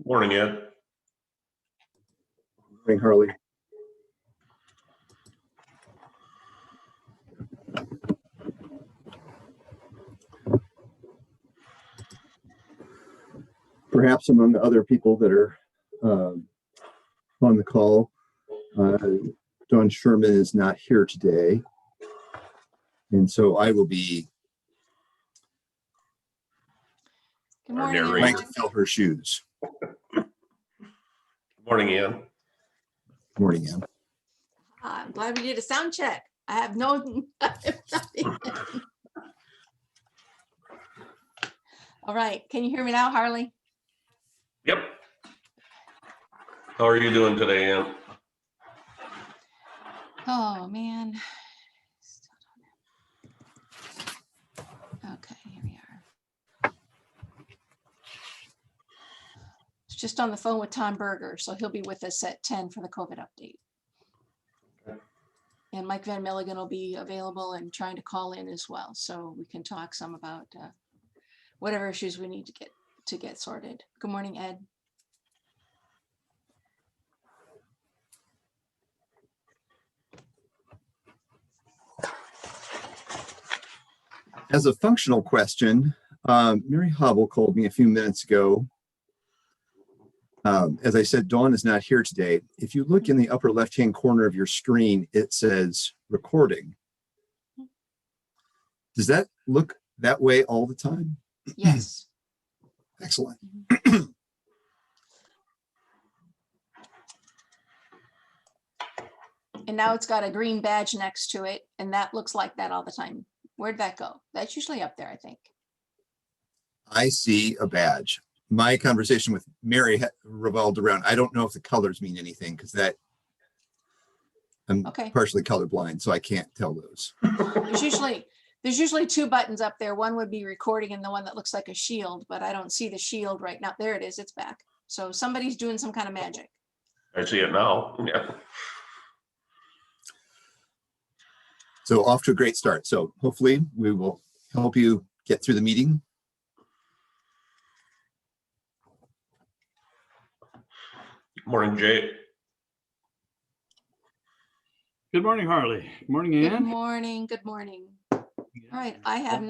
Morning, Ed. Morning, Harley. Perhaps among the other people that are on the call, Don Sherman is not here today. And so I will be trying to fill her shoes. Good morning, Ian. Morning, Ann. I'm glad we did a sound check. I have no. All right. Can you hear me now, Harley? Yep. How are you doing today, Ann? Oh, man. Okay, here we are. It's just on the phone with Tom Berger, so he'll be with us at 10 for the COVID update. Okay. And Mike Van Milligan will be available and trying to call in as well, so we can talk some about whatever issues we need to get sorted. Good morning, Ed. As a functional question, Mary Hobble called me a few minutes ago. As I said, Dawn is not here today. If you look in the upper left-hand corner of your screen, it says recording. Does that look that way all the time? Yes. Excellent. And now it's got a green badge next to it, and that looks like that all the time. Where'd that go? That's usually up there, I think. I see a badge. My conversation with Mary revolved around, I don't know if the colors mean anything because I'm partially colorblind, so I can't tell those. There's usually two buttons up there. One would be recording and the one that looks like a shield, but I don't see the shield right now. There it is, it's back. So somebody's doing some kind of magic. I see it now. Yeah. So off to a great start. So hopefully we will help you get through the meeting. Morning, Jay. Good morning, Harley. Good morning, Ann. Good morning. Good morning. All right, I have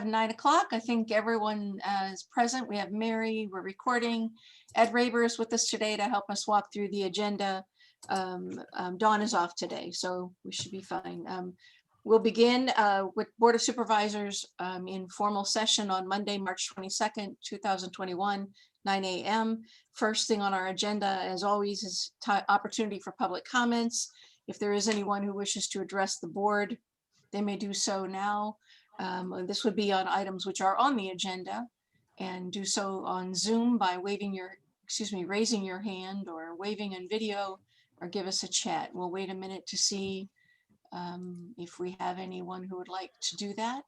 9 o'clock. I think everyone is present. We have Mary, we're recording. Ed Raber is with us today to help us walk through the agenda. Dawn is off today, so we should be fine. We'll begin with Board of Supervisors in formal session on Monday, March 22nd, 2021, 9 a.m. First thing on our agenda, as always, is opportunity for public comments. If there is anyone who wishes to address the board, they may do so now. This would be on items which are on the agenda, and do so on Zoom by raising your hand or waving in video, or give us a chat. We'll wait a minute to see if we have anyone who would like to do that.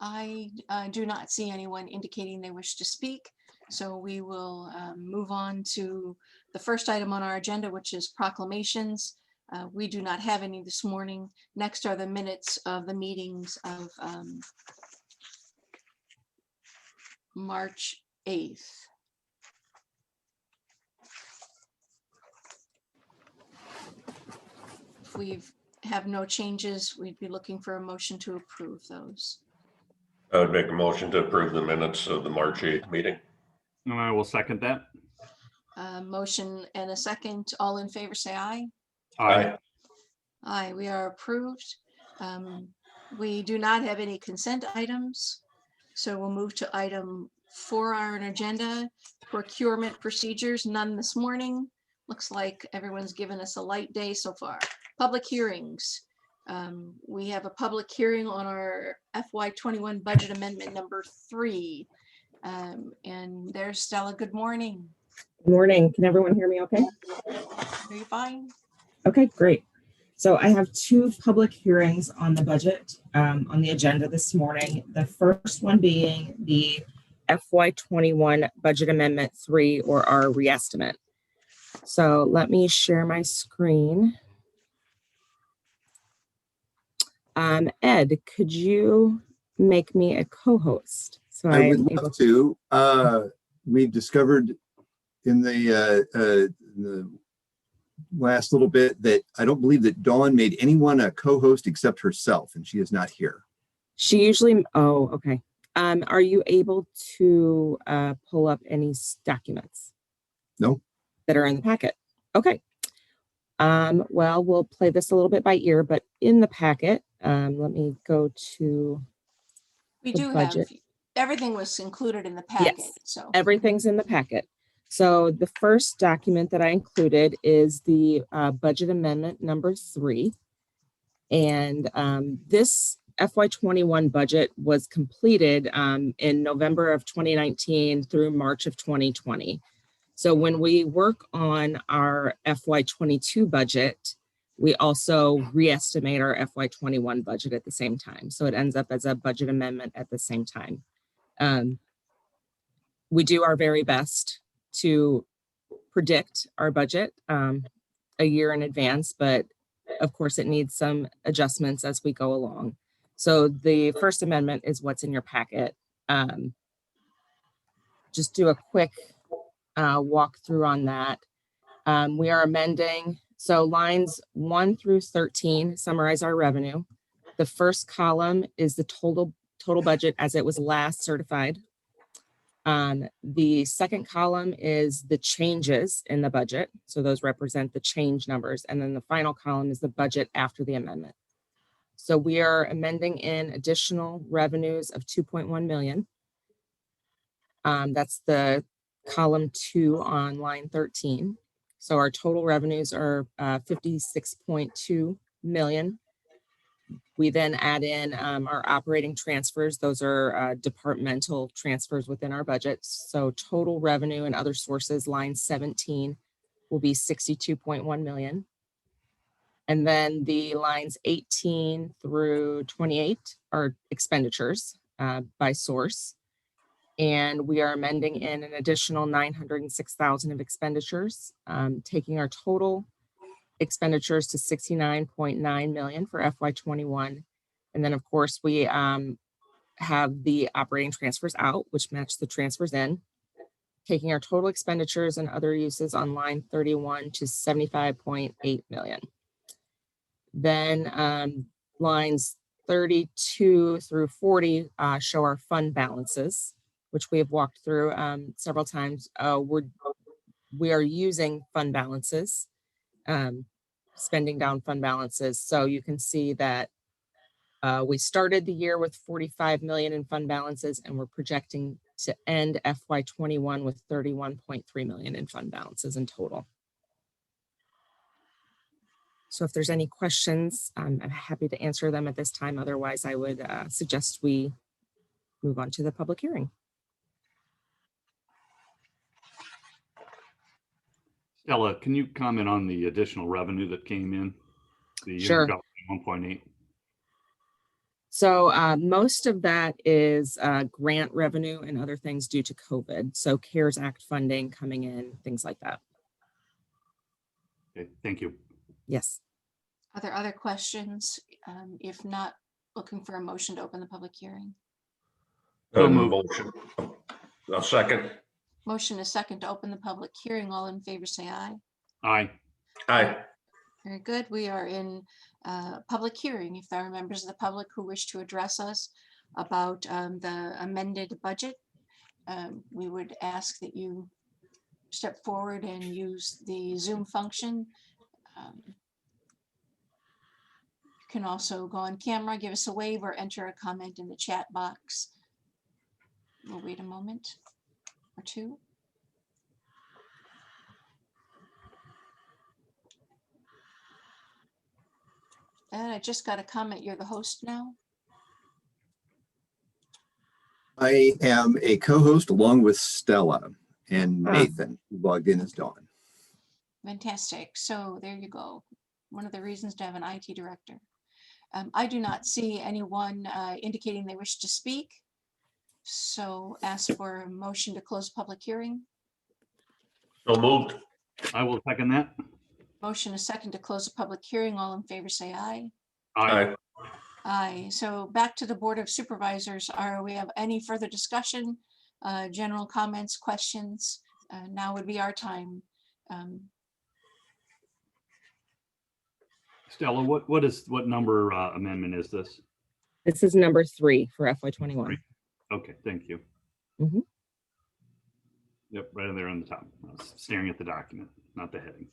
I do not see anyone indicating they wish to speak, so we will move on to the first item on our agenda, which is proclamations. We do not have any this morning. Next are the minutes of the meetings of March 8th. If we have no changes, we'd be looking for a motion to approve those. I would make a motion to approve the minutes of the March 8th meeting. And I will second that. Motion and a second. All in favor, say aye. Aye. Aye, we are approved. We do not have any consent items, so we'll move to item 4 on our agenda, procurement procedures. None this morning. Looks like everyone's given us a light day so far. Public hearings. We have a public hearing on our FY21 budget amendment number 3. And there's Stella. Good morning. Good morning. Can everyone hear me okay? Are you fine? Okay, great. So I have 2 public hearings on the budget on the agenda this morning. The first one being the FY21 Budget Amendment 3, or our reestimate. So let me share my screen. Ed, could you make me a co-host? So I would I'm able love to. We've discovered in the last little bit that I don't believe that Dawn made anyone a co-host except herself, and she is not here. She usually, oh, okay. Are you able to pull up any documents? No. That are in the packet? Okay. Well, we'll play this a little bit by ear, but in the packet, let me go to We the do have, budget. everything was included in the packet, so. Everything's in the packet. So the first document that I included is the budget amendment number 3. And this FY21 budget was completed in November of 2019 through March of 2020. So when we work on our FY22 budget, we also re-estimate our FY21 budget at the same time. So it ends up as a budget amendment at the same time. We do our very best to predict our budget a year in advance, but of course it needs some adjustments as we go along. So the first amendment is what's in your packet. Just do a quick walk through on that. We are amending, so lines 1 through 13 summarize our revenue. The first column is the total budget as it was last certified. The second column is the changes in the budget. So those represent the change numbers. And then the final column is the budget after the amendment. So we are amending in additional revenues of 2.1 million. That's the column 2 on line 13. So our total revenues are 56.2 million. We then add in our operating transfers. Those are departmental transfers within our budget. So total revenue and other sources, line 17, will be 62.1 million. And then the lines 18 through 28 are expenditures by source. And we are amending in an additional 906,000 of expenditures, taking our total expenditures to 69.9 million for FY21. And then of course we have the operating transfers out, which match the transfers in, taking our total expenditures and other uses on line 31 to 75.8 million. Then lines 32 through 40 show our fund balances, which we have walked through several times. We are using fund balances, spending down fund balances. So you can see that we started the year with 45 million in fund balances, and we're projecting to end FY21 with 31.3 million in fund balances in total. So if there's any questions, I'm happy to answer them at this time. Otherwise, I would suggest we move on to the public hearing. Stella, can you comment on the additional revenue that came in? The Sure. 1.8. So most of that is grant revenue and other things due to COVID. So CARES Act funding coming in, things like that. Okay, thank you. Yes. Are there other questions? If not, looking for a motion to open the public hearing. So moved. Motion. A second. Motion is second to open the public hearing. All in favor, say aye. Aye. Aye. Very good. We are in public hearing. If there are members of the public who wish to address us about the amended budget, we would ask that you step forward and use the Zoom function. You can also go on camera, give us a wave, or enter a comment in the chat box. We'll wait a moment or two. And I just got a comment. You're the host now. I am a co-host along with Stella and Nathan, who logged in as Dawn. Fantastic. So there you go. One of the reasons to have an IT director. I do not see anyone indicating they wish to speak. So ask for a motion to close public hearing. So moved. I will second that. Motion a second to close the public hearing. All in favor, say aye. Aye. Aye. So back to the Board of Supervisors. We have any further discussion, general comments, questions? Now would be our time. Stella, what number amendment is this? This is number 3 for FY21. Okay, thank you. Mhm. Yep, right in there on the top. I was staring at the document, not the heading.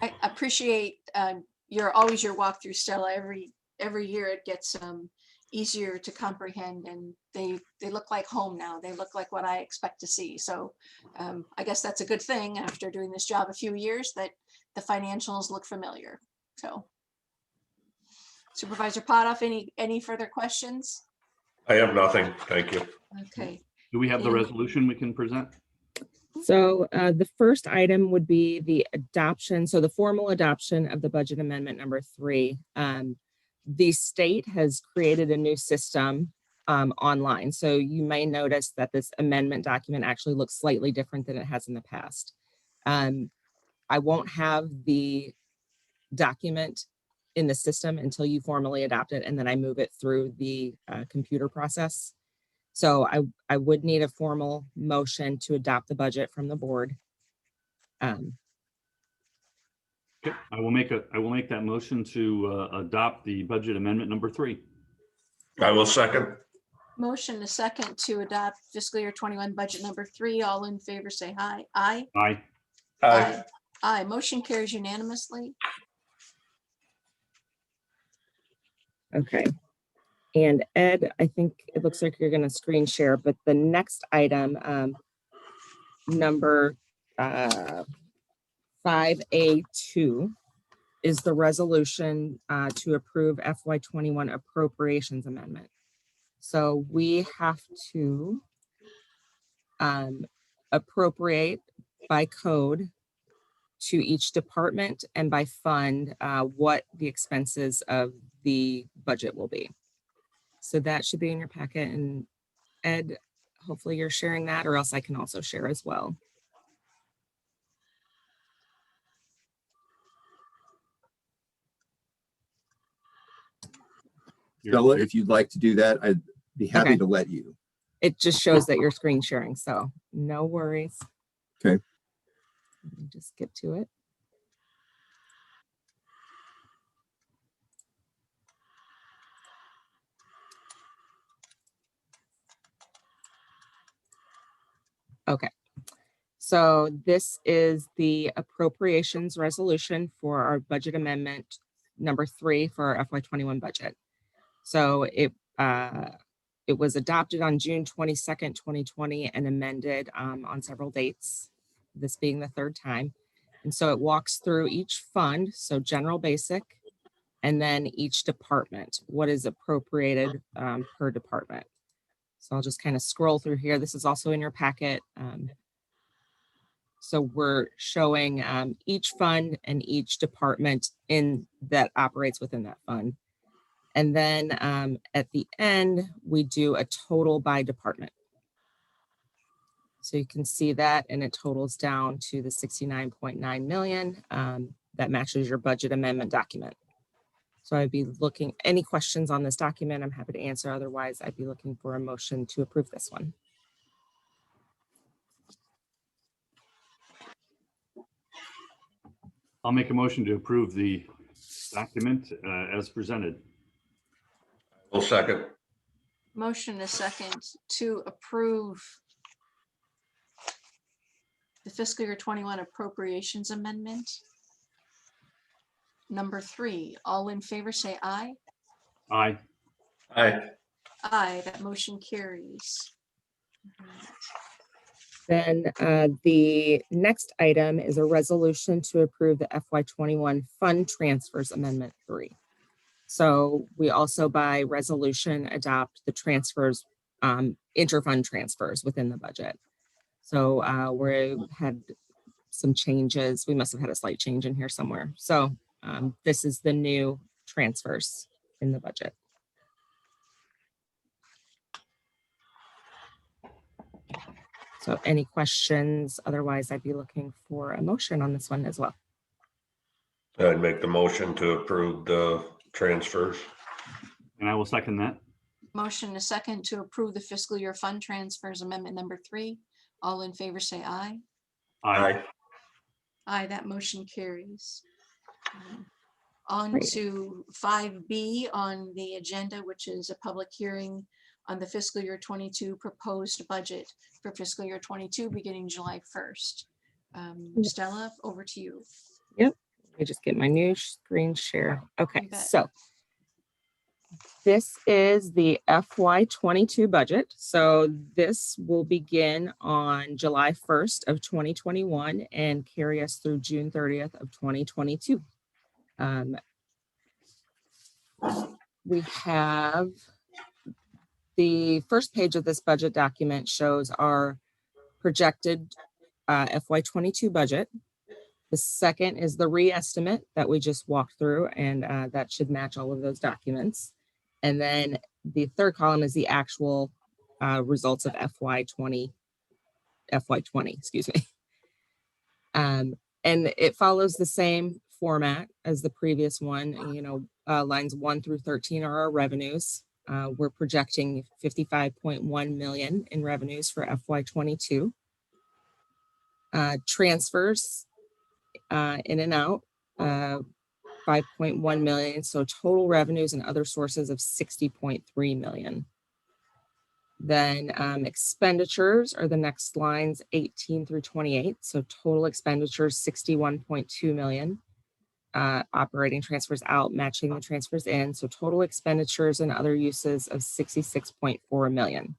I appreciate your walkthrough, Stella. Every year it gets easier to comprehend, and they look like home now. They look like what I expect to see. So I guess that's a good thing after doing this job a few years, that the financials look familiar. So Supervisor Potoff, any further questions? I have nothing. Thank you. Okay. Do we have the Yeah. resolution we can present? So the first item would be the adoption. So the formal adoption of the budget amendment number 3. The state has created a new system online. So you may notice that this amendment document actually looks slightly different than it has in the past. I won't have the document in the system until you formally adopt it, and then I move it through the computer process. So I would need a formal motion to adopt the budget from the board. Okay, I will make that motion to adopt the budget amendment number 3. I will second. Motion a second to adopt fiscal year 21 budget number 3. All in favor, say aye. Aye. Aye. Aye. Aye. Motion carries unanimously. Okay. And Ed, I think it looks like you're going to screen share, but the next item, number 5A2, is the resolution to approve FY21 appropriations amendment. So we have to appropriate by code to each department and by fund what the expenses of the budget will be. So that should be in your packet. And Ed, hopefully you're sharing that, or else I can also share as well. Stella, if you'd like to do that, I'd be happy Okay. to let you. It just shows that you're screen sharing, so no worries. Okay. Let me just get to it. Okay. So this is the appropriations resolution for our budget amendment number 3 for our FY21 budget. So it was adopted on June 22nd, 2020, and amended on several dates, this being the 3rd time. And so it walks through each fund, so general basic, and then each department, what is appropriated per department. So I'll just kind of scroll through here. This is also in your packet. So we're showing each fund and each department that operates within that fund. And then at the end, we do a total by department. So you can see that, and it totals down to the 69.9 million that matches your budget amendment document. So I'd be looking, any questions on this document, I'm happy to answer. Otherwise, I'd be looking for a motion to approve this one. I'll make a motion to approve the document as presented. I'll second. Motion a second to approve the fiscal year 21 appropriations amendment number 3. All in favor, say aye. Aye. Aye. Aye, that motion carries. Then the next item is a resolution to approve the FY21 fund transfers amendment 3. So we also by resolution adopt the transfers, interfund transfers within the budget. So we had some changes. We must have had a slight change in here somewhere. So this is the new transfers in the budget. So any questions? Otherwise, I'd be looking for a motion on this one as well. I'd make the motion to approve the transfers. And I will second that. Motion a second to approve the fiscal year fund transfers amendment number 3. All in favor say aye. Aye. Aye, that motion carries. On Great. to 5B on the agenda, which is a public hearing on the fiscal year 22 proposed budget for fiscal year 22 beginning July 1st. Yes. Stella, over to you. Let me just get my new screen share. Okay, You bet. so this is the FY22 budget. So this will begin on July 1st of 2021 and carry us through June 30th of 2022. We have the first page of this budget document shows our projected FY22 budget. The second is the re-estimate that we just walked through, and that should match all of those documents. And then the third column is the actual results of FY20, excuse me. And it follows the same format as the previous one. You know, lines 1 through 13 are our revenues. We're projecting 55.1 million in revenues for FY22. Transfers in and out, 5.1 million. So total revenues and other sources of 60.3 million. Then expenditures are the next lines 18 through 28. So total expenditures 61.2 million. Operating transfers out, matching the transfers in. So total expenditures and other uses of 66.4 million.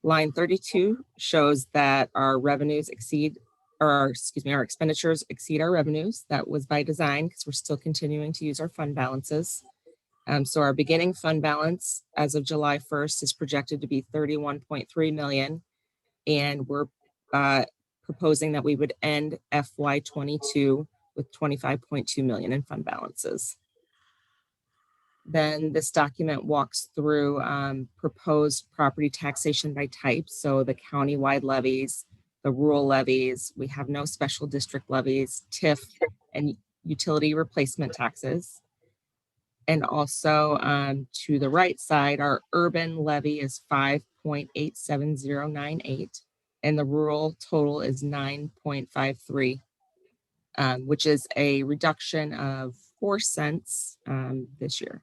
Line 32 shows that our revenues exceed, or excuse me, our expenditures exceed our revenues. That was by design because we're still continuing to use our fund balances. So our beginning fund balance as of July 1st is projected to be 31.3 million. And we're proposing that we would end FY22 with 25.2 million in fund balances. Then this document walks through proposed property taxation by type. So the countywide levies, the rural levies, we have no special district levies, TIF, and utility replacement taxes. And also to the right side, our urban levy is 5.87098, and the rural total is 9.53, which is a reduction of 4 cents this year.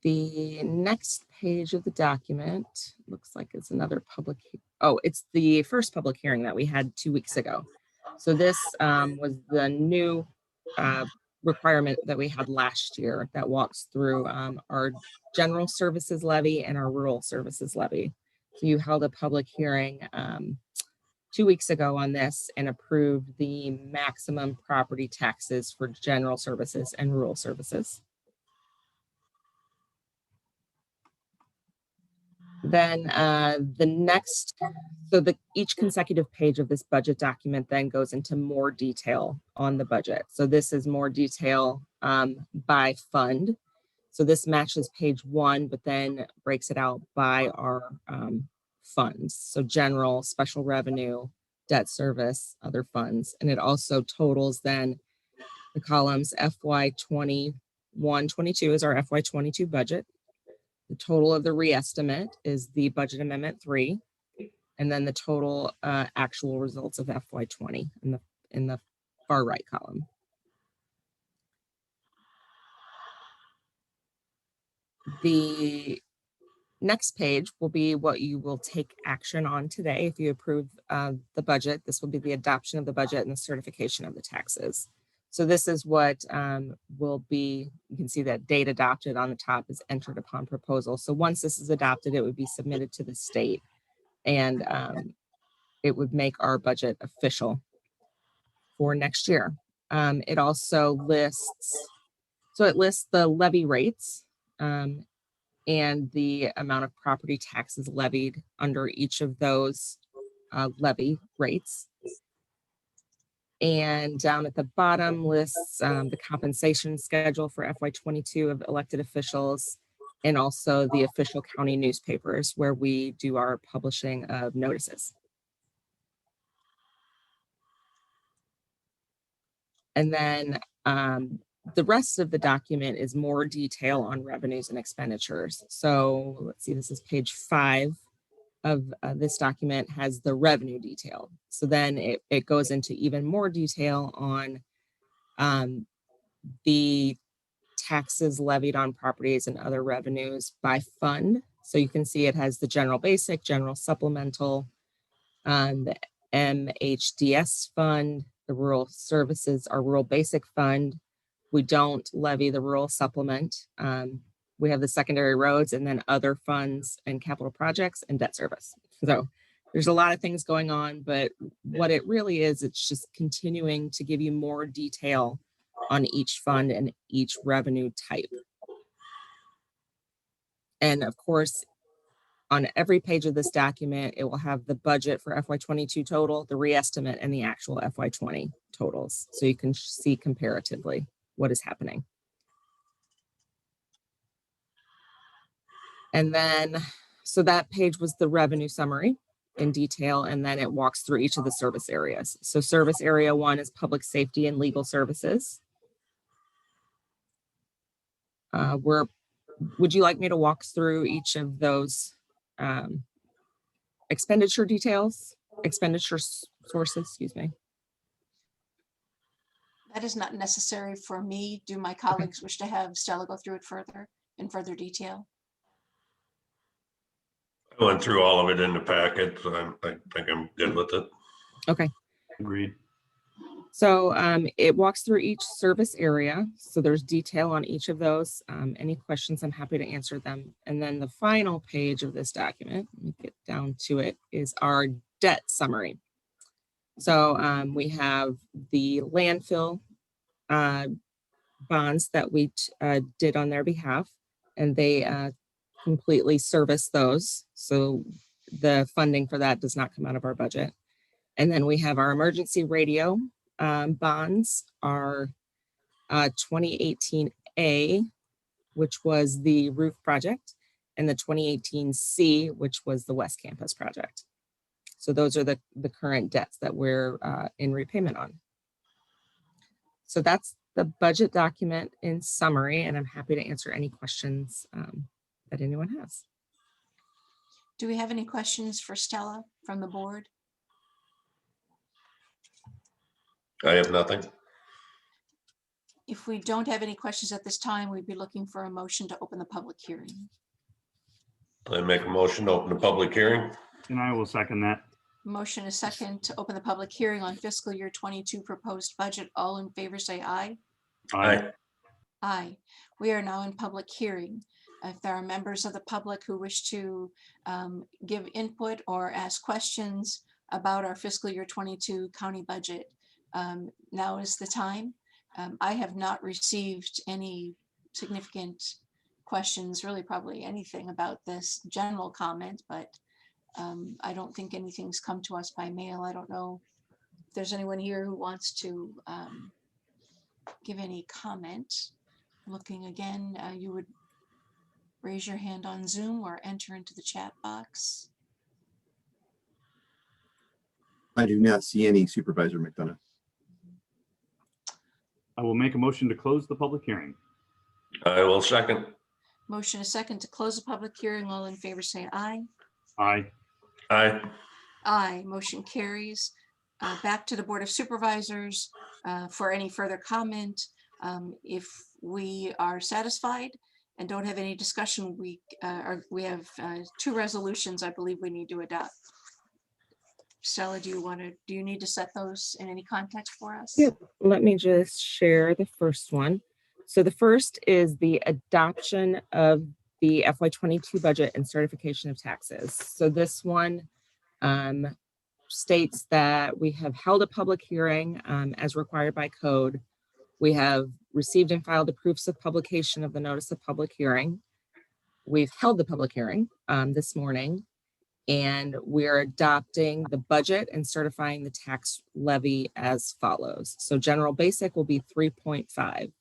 The next page of the document looks like it's another public. Oh, it's the first public hearing that we had 2 weeks ago. So this was the new requirement that we had last year that walks through our general services levy and our rural services levy. So you held a public hearing 2 weeks ago on this and approved the maximum property taxes for general services and rural services. Then the next, so each consecutive page of this budget document then goes into more detail on the budget. So this is more detail by fund. So this matches page 1, but then breaks it out by our funds. So general, special revenue, debt service, other funds. And it also totals then the columns FY21-22 is our FY22 budget. The total of the re-estimate is the budget amendment 3, and then the total actual results of FY20 in the far right column. The next page will be what you will take action on today. If you approve the budget, this will be the adoption of the budget and the certification of the taxes. So this is what will be, you can see that date adopted on the top is entered upon proposal. So once this is adopted, it would be submitted to the state and it would make our budget official for next year. It also lists, so it lists the levy rates and the amount of property taxes levied under each of those levy rates. And down at the bottom lists the compensation schedule for FY22 of elected officials and also the official county newspapers where we do our publishing of notices. And then the rest of the document is more detail on revenues and expenditures. So let's see, this is page 5 of this document, has the revenue detail. So then it goes into even more detail on the taxes levied on properties and other revenues by fund. So you can see it has the general basic, general supplemental, the MHDS fund, the rural services, our rural basic fund. We don't levy the rural supplement. We have the secondary roads and then other funds and capital projects and debt service. So there's a lot of things going on, but what it really is, it's just continuing to give you more detail on each fund and each revenue type. And of course, on every page of this document, it will have the budget for FY22 total, the reestimate, and the actual FY20 totals. So you can see comparatively what is happening. And then, so that page was the revenue summary in detail, and then it walks through each of the service areas. So service area 1 is public safety and legal services. Would you like me to walk through each of those expenditure details, expenditure sources, excuse me? That is not necessary for me. Do my colleagues wish to have Stella go through it further in further detail? I went through all of it in the packet, so I think I'm good with it. Okay. Agreed. So it walks through each service area. So there's detail on each of those. Any questions, I'm happy to answer them. And then the final page of this document, let me get down to it, is our debt summary. So we have the landfill bonds that we did on their behalf, and they completely service those. So the funding for that does not come out of our budget. And then we have our emergency radio bonds, our 2018A, which was the roof project, and the 2018C, which was the West Campus project. So those are the current debts that we're in repayment on. So that's the budget document in summary, and I'm happy to answer any questions that anyone has. Do we have any questions for Stella from the board? I have nothing. If we don't have any questions at this time, we'd be looking for a motion to open the public hearing. I make a motion to open the public hearing. And I will second that. Motion is second to open the public hearing on fiscal year 22 proposed budget. All in favor say aye. Aye. Aye. We are now in public hearing. If there are members of the public who wish to give input or ask questions about our fiscal year 22 county budget, now is the time. I have not received any significant questions, really probably anything about this general comment, but I don't think anything's come to us by mail. I don't know if there's anyone here who wants to give any comment. Looking again, you would raise your hand on Zoom or enter into the chat box. I do not see any, Supervisor McDonough. I will make a motion to close the public hearing. I will second. Motion is second to close the public hearing. All in favor say aye. Aye. Aye. Aye. Motion carries. Back to the Board of Supervisors for any further comment. If we are satisfied and don't have any discussion, we have 2 resolutions I believe we need to adopt. Stella, do you need to set those in any context for us? Yep. Let me just share the first one. So the first is the adoption of the FY22 budget and certification of taxes. So this one states that we have held a public hearing as required by code. We have received and filed the proofs of publication of the notice of public hearing. We've held the public hearing this morning, and we're adopting the budget and certifying the tax levy as follows. So general basic will be 3.5.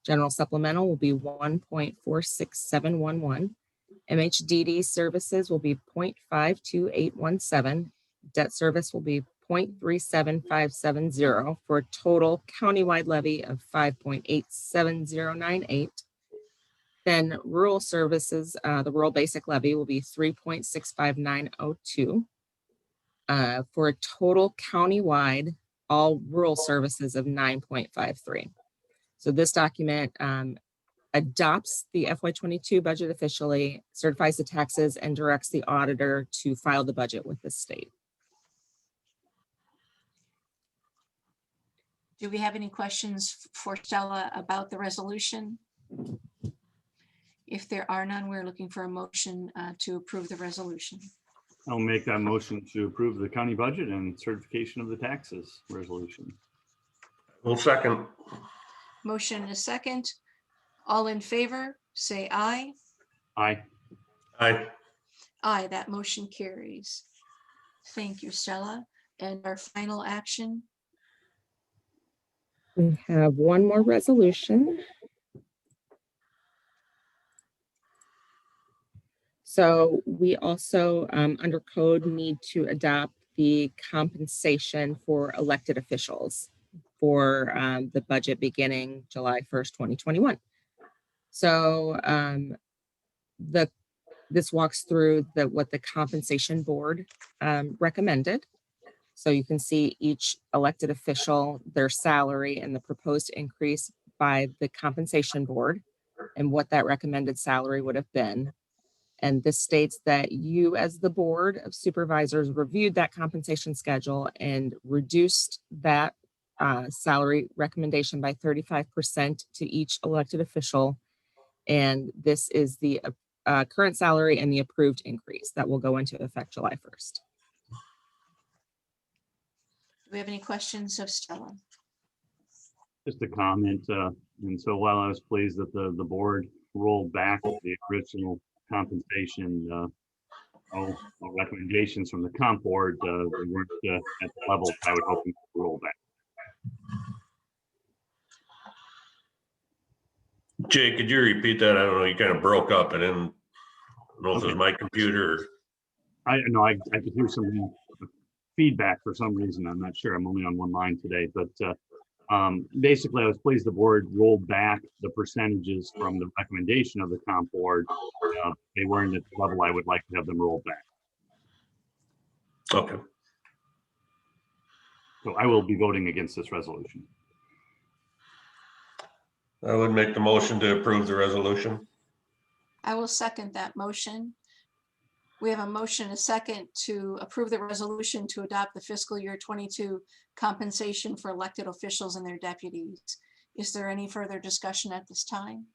General supplemental will be 1.46711. MHDD services will be 0.52817. Debt service will be 0.37570 for a total countywide levy of 5.87098. Then rural services, the rural basic levy will be 3.65902 for a total countywide all rural services of 9.53. So this document adopts the FY22 budget officially, certifies the taxes, and directs the auditor to file the budget with the state. Do we have any questions for Stella about the resolution? If there are none, we're looking for a motion to approve the resolution. I'll make that motion to approve the county budget and certification of the taxes resolution. Well, second. Motion and a second. All in favor, say aye. Aye. Aye. Aye, that motion carries. Thank you, Stella. And our final action. We have one more resolution. So we also, under code, need to adopt the compensation for elected officials for the budget beginning July 1st, 2021. So this walks through what the compensation board recommended. So you can see each elected official, their salary, and the proposed increase by the compensation board and what that recommended salary would have been. And this states that you, as the Board of Supervisors, reviewed that compensation schedule and reduced that salary recommendation by 35% to each elected official. And this is the current salary and the approved increase that will go into effect July 1st. Do we have any questions of Stella? Just a comment. And so while I was pleased that the board rolled back the original compensation recommendations from the comp board, they weren't at the level I would hope to roll back. Jay, could you repeat that? I don't know. You kind of broke up. I didn't know if it was Okay. my computer. I know I could hear some feedback for some reason. I'm not sure. I'm only on one line today, but basically I was pleased the board rolled back the percentages from the recommendation of the comp board. They weren't at the level I would like to have them rolled back. Okay. So I will be voting against this resolution. I would make the motion to approve the resolution. I will second that motion. We have a motion, a second, to approve the resolution to adopt the fiscal year 22 compensation for elected officials and their deputies. Is there any further discussion at this time?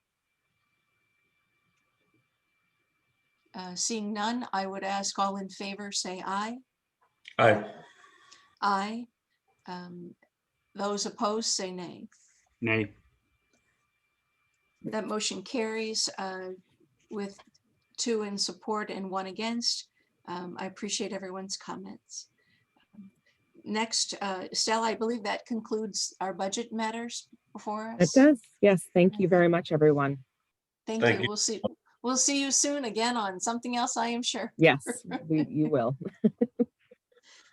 Seeing none, I would ask all in favor, say aye. Aye. Aye. Those opposed, say nay. Nay. That motion carries with 2 in support and 1 against. I appreciate everyone's comments. Next, Stella, I believe that concludes our budget matters before us. It does. Yes. Thank you very much, everyone. Thank Thank you. you. We'll see you soon again on something else, I am sure. Yes, you will.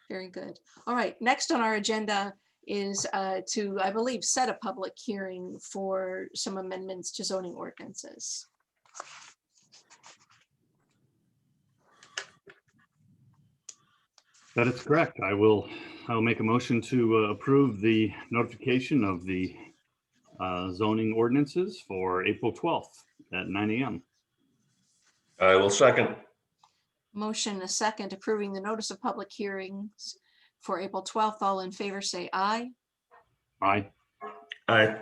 Very good. All right, next on our agenda is to, I believe, set a public hearing for some amendments to zoning ordinances. That is correct. I will make a motion to approve the notification of the zoning ordinances for April 12th at 9 a.m. I will second. Motion a second approving the notice of public hearings for April 12th. All in favor, say aye. Aye. Aye.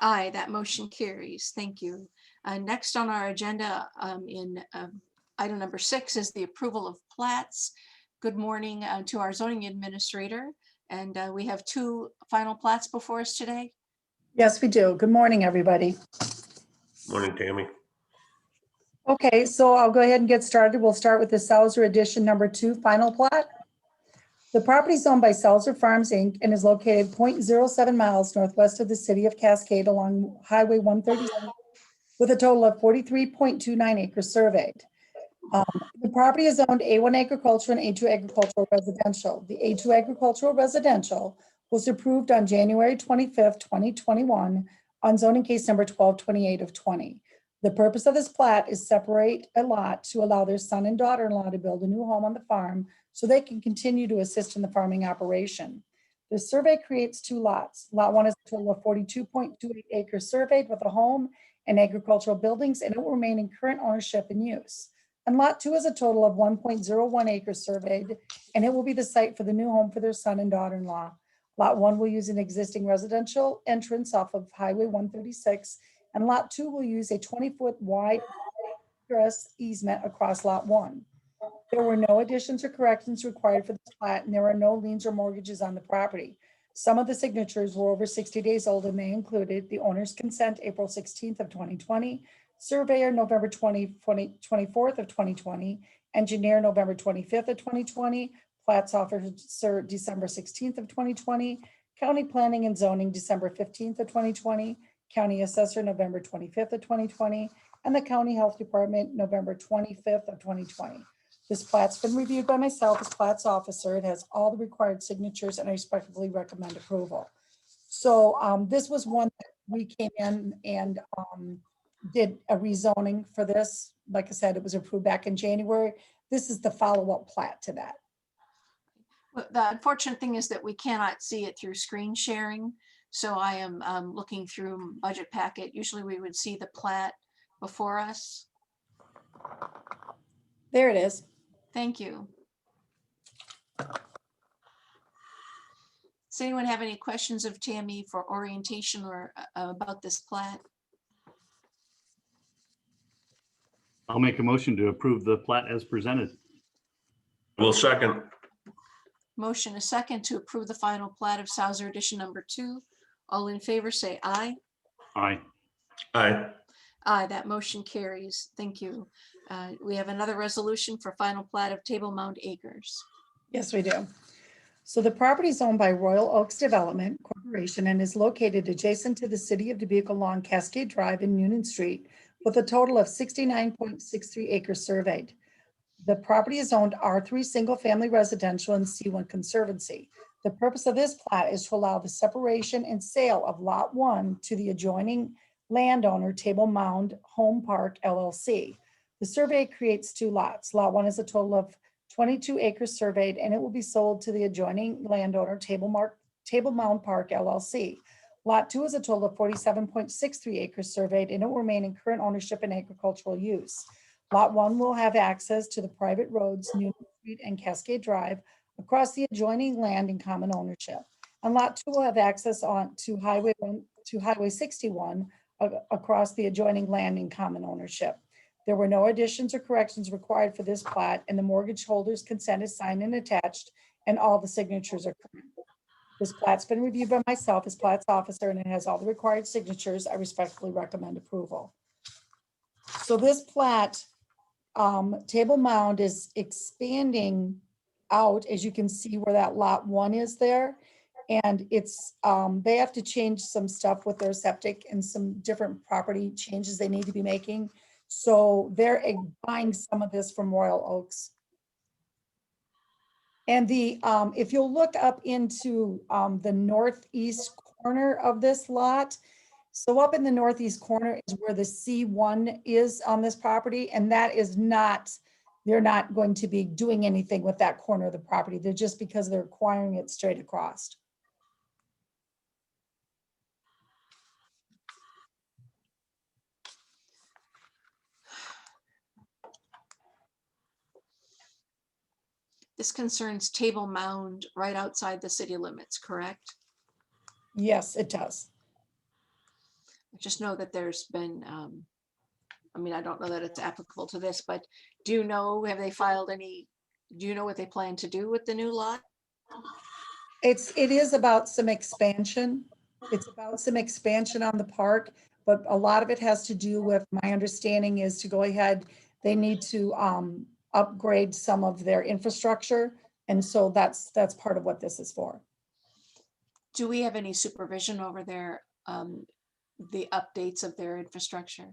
Aye, that motion carries. Thank you. Next on our agenda in item number 6 is the approval of plats. Good morning to our zoning administrator. And we have 2 final plats before us today. Yes, we do. Good morning, everybody. Morning, Tammy. Okay, so I'll go ahead and get started. We'll start with the Salzer Edition number 2 final plat. The property is owned by Selzer Farms, Inc. and is located 0.07 miles northwest of the city of Cascade along Highway 137 with a total of 43.29 acres surveyed. The property is zoned A1 agricultural and A2 agricultural residential. The A2 agricultural residential was approved on January 25th, 2021 on zoning case number 1228 of 20. The purpose of this plat is separate a lot to allow their son and daughter-in-law to build a new home on the farm so they can continue to assist in the farming operation. The survey creates 2 lots. Lot 1 is a total of 42.28 acres surveyed with a home and agricultural buildings, and it will remain in current ownership and use. And lot 2 is a total of 1.01 acres surveyed, and it will be the site for the new home for their son and daughter-in-law. Lot 1 will use an existing residential entrance off of Highway 136, and lot 2 will use a 20-foot wide egress easement across lot 1. There were no additions or corrections required for this plat, and there are no liens or mortgages on the property. Some of the signatures were over 60 days old, and they included the owner's consent, April 16th of 2020, surveyor, November 24th of 2020, engineer, November 25th of 2020, plats officer, December 16th of 2020, county planning and zoning, December 15th of 2020, county assessor, November 25th of 2020, and the county health department, November 25th of 2020. This plat's been reviewed by myself as plats officer. It has all the required signatures, and I respectfully recommend approval. So this was one that we came in and did a rezoning for this. Like I said, it was approved back in January. This is the follow-up plat to that. But the unfortunate thing is that we cannot see it through screen sharing. So I am looking through budget packet. Usually we would see the plat before us. There it is. Thank you. Does anyone have any questions of Tammy for orientation or about this plat? I'll make a motion to approve the plat as presented. Will second. Motion a second to approve the final plat of Sauser Edition number 2. All in favor say aye. Aye. Aye. Aye, that motion carries. Thank you. We have another resolution for final plat of Table Mound Acres. Yes, we do. So the property is owned by Royal Oaks Development Corporation and is located adjacent to the city of Dubuque along Cascade Drive and Union Street with a total of 69.63 acres surveyed. The property is owned R3 single family residential and C1 conservancy. The purpose of this plat is to allow the separation and sale of lot 1 to the adjoining landowner Table Mound Home Park LLC. The survey creates 2 lots. Lot 1 is a total of 22 acres surveyed, and it will be sold to the adjoining landowner Table Mound Park LLC. Lot 2 is a total of 47.63 acres surveyed, and it will remain in current ownership and agricultural use. Lot 1 will have access to the private roads, Union Street and Cascade Drive, across the adjoining land in common ownership. And Lot 2 will have access on to Highway 61 across the adjoining land in common ownership. There were no additions or corrections required for this plat, and the mortgage holder's consent is signed and attached, and all the signatures are current. This plat's been reviewed by myself as plats officer, and it has all the required signatures. I respectfully recommend approval. So this plat, Table Mound is expanding out, as you can see where that lot 1 is there. And it's, they have to change some stuff with their septic and some different property changes they need to be making. So they're buying some of this from Royal Oaks. And the, if you'll look up into the northeast corner of this lot, so up in the northeast corner is where the C1 is on this property, and that is not, they're not going to be doing anything with that corner of the property. They're just because they're acquiring it straight across. This concerns Table Mound right outside the city limits, correct? Yes, it does. I just know that there's been, I mean, I don't know that it's applicable to this, but do you know, have they filed any, do you know what they plan to do with the new lot? It is about some expansion. It's about some expansion on the park, but a lot of it has to do with, my understanding is to go ahead, they need to upgrade some of their infrastructure, And so that's part of what this is for. Do we have any supervision over their, the updates of their infrastructure?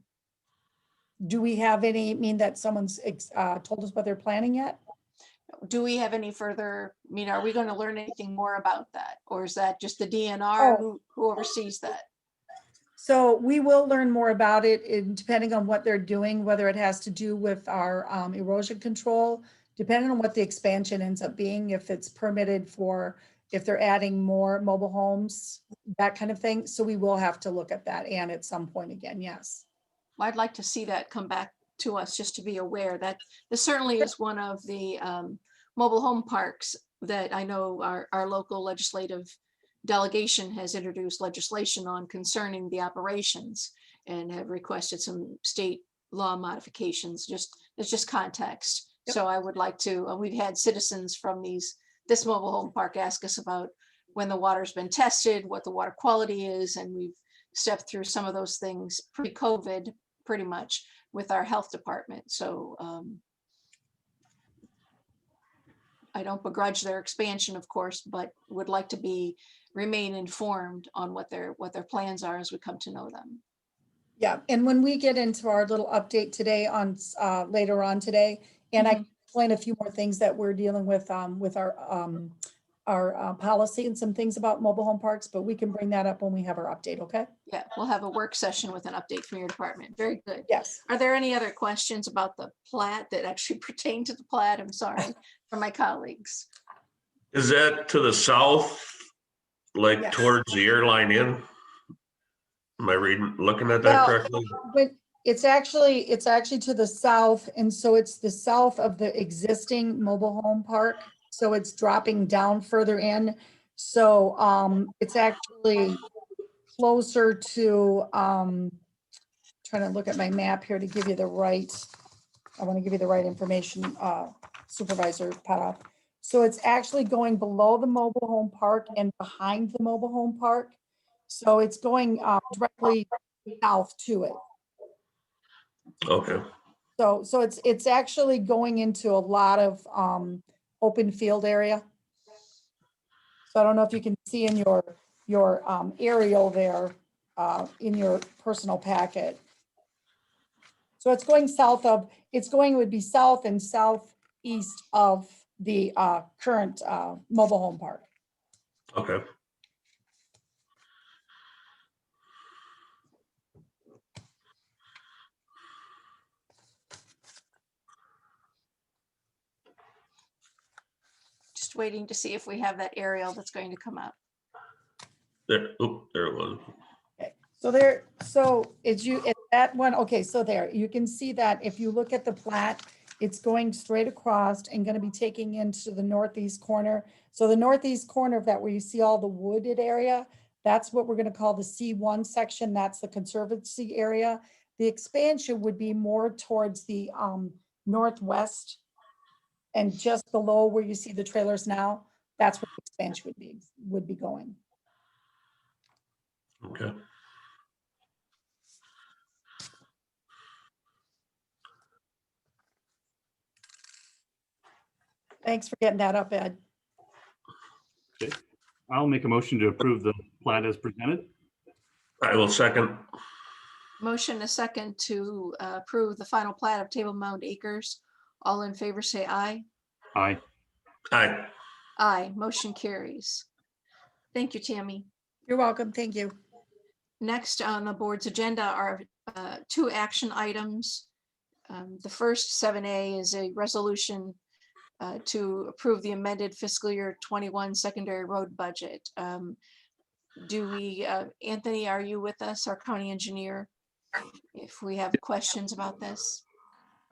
Do we have any, mean that someone's told us what they're planning yet? Do we have any further, I mean, are we going to learn anything more about that? Or is that just the DNR who oversees that? So we will learn more about it depending on what they're doing, whether it has to do with our erosion control, depending on what the expansion ends up being, if it's permitted for, if they're adding more mobile homes, that kind of thing. So we will have to look at that and at some point again, yes. I'd like to see that come back to us, just to be aware that this certainly is one of the mobile home parks that I know our local legislative delegation has introduced legislation on concerning the operations and have requested some state law modifications. It's just context. Yep. So I would like to, we've had citizens from this mobile home park ask us about when the water's been tested, what the water quality is, and we've stepped through some of those things pre-COVID pretty much with our health department. So I don't begrudge their expansion, of course, but would like to remain informed on what their plans are as we come to know them. Yeah, and when we get into our little update today on later on today, and I can explain a few more things that we're dealing with our policy and some things about mobile home parks, but we can bring that up when we have our update, okay? Yeah, we'll have a work session with an update from your department. Very good. Yes. Are there any other questions about the plat that actually pertain to the plat? I'm sorry, from my colleagues. Is that to the south, like Yes. towards the airline inn? Am I looking at that Well, correctly? but it's actually to the south, and so it's the south of the existing mobile home park. So it's dropping down further in. So it's actually closer to trying to look at my map here to give you the right, I want to give you the right information, Supervisor Potoff. So it's actually going below the mobile home park and behind the mobile home park. So it's going directly south to it. Okay. So it's actually going into a lot of open field area. So I don't know if you can see in your aerial there in your personal packet. So it's going it would be south and southeast of the current mobile home park. Okay. Just waiting to see if we have that aerial that's going to come up. There, oop, there it was. So it's that one, okay, so there, you can see that if you look at the plat, it's going straight across and gonna be taking into the northeast corner. So the northeast corner of that, where you see all the wooded area, that's what we're gonna call the C1 section, that's the conservancy area. The expansion would be more towards the northwest and just below where you see the trailers now, that's where the expansion would be going. Okay. Thanks for getting that up, Ed. Okay. I'll make a motion to approve the plat as presented. I will second. Motion a second to approve the final plat of Table Mound Acres. All in favor, say aye. Aye. Aye. Aye, motion carries. Thank you, Tammy. You're welcome, thank you. Next on the board's agenda are two action items. The first 7A is a resolution to approve the amended fiscal year 21 secondary road budget. Do we, Anthony, are you with us, our county engineer? If we have questions about this?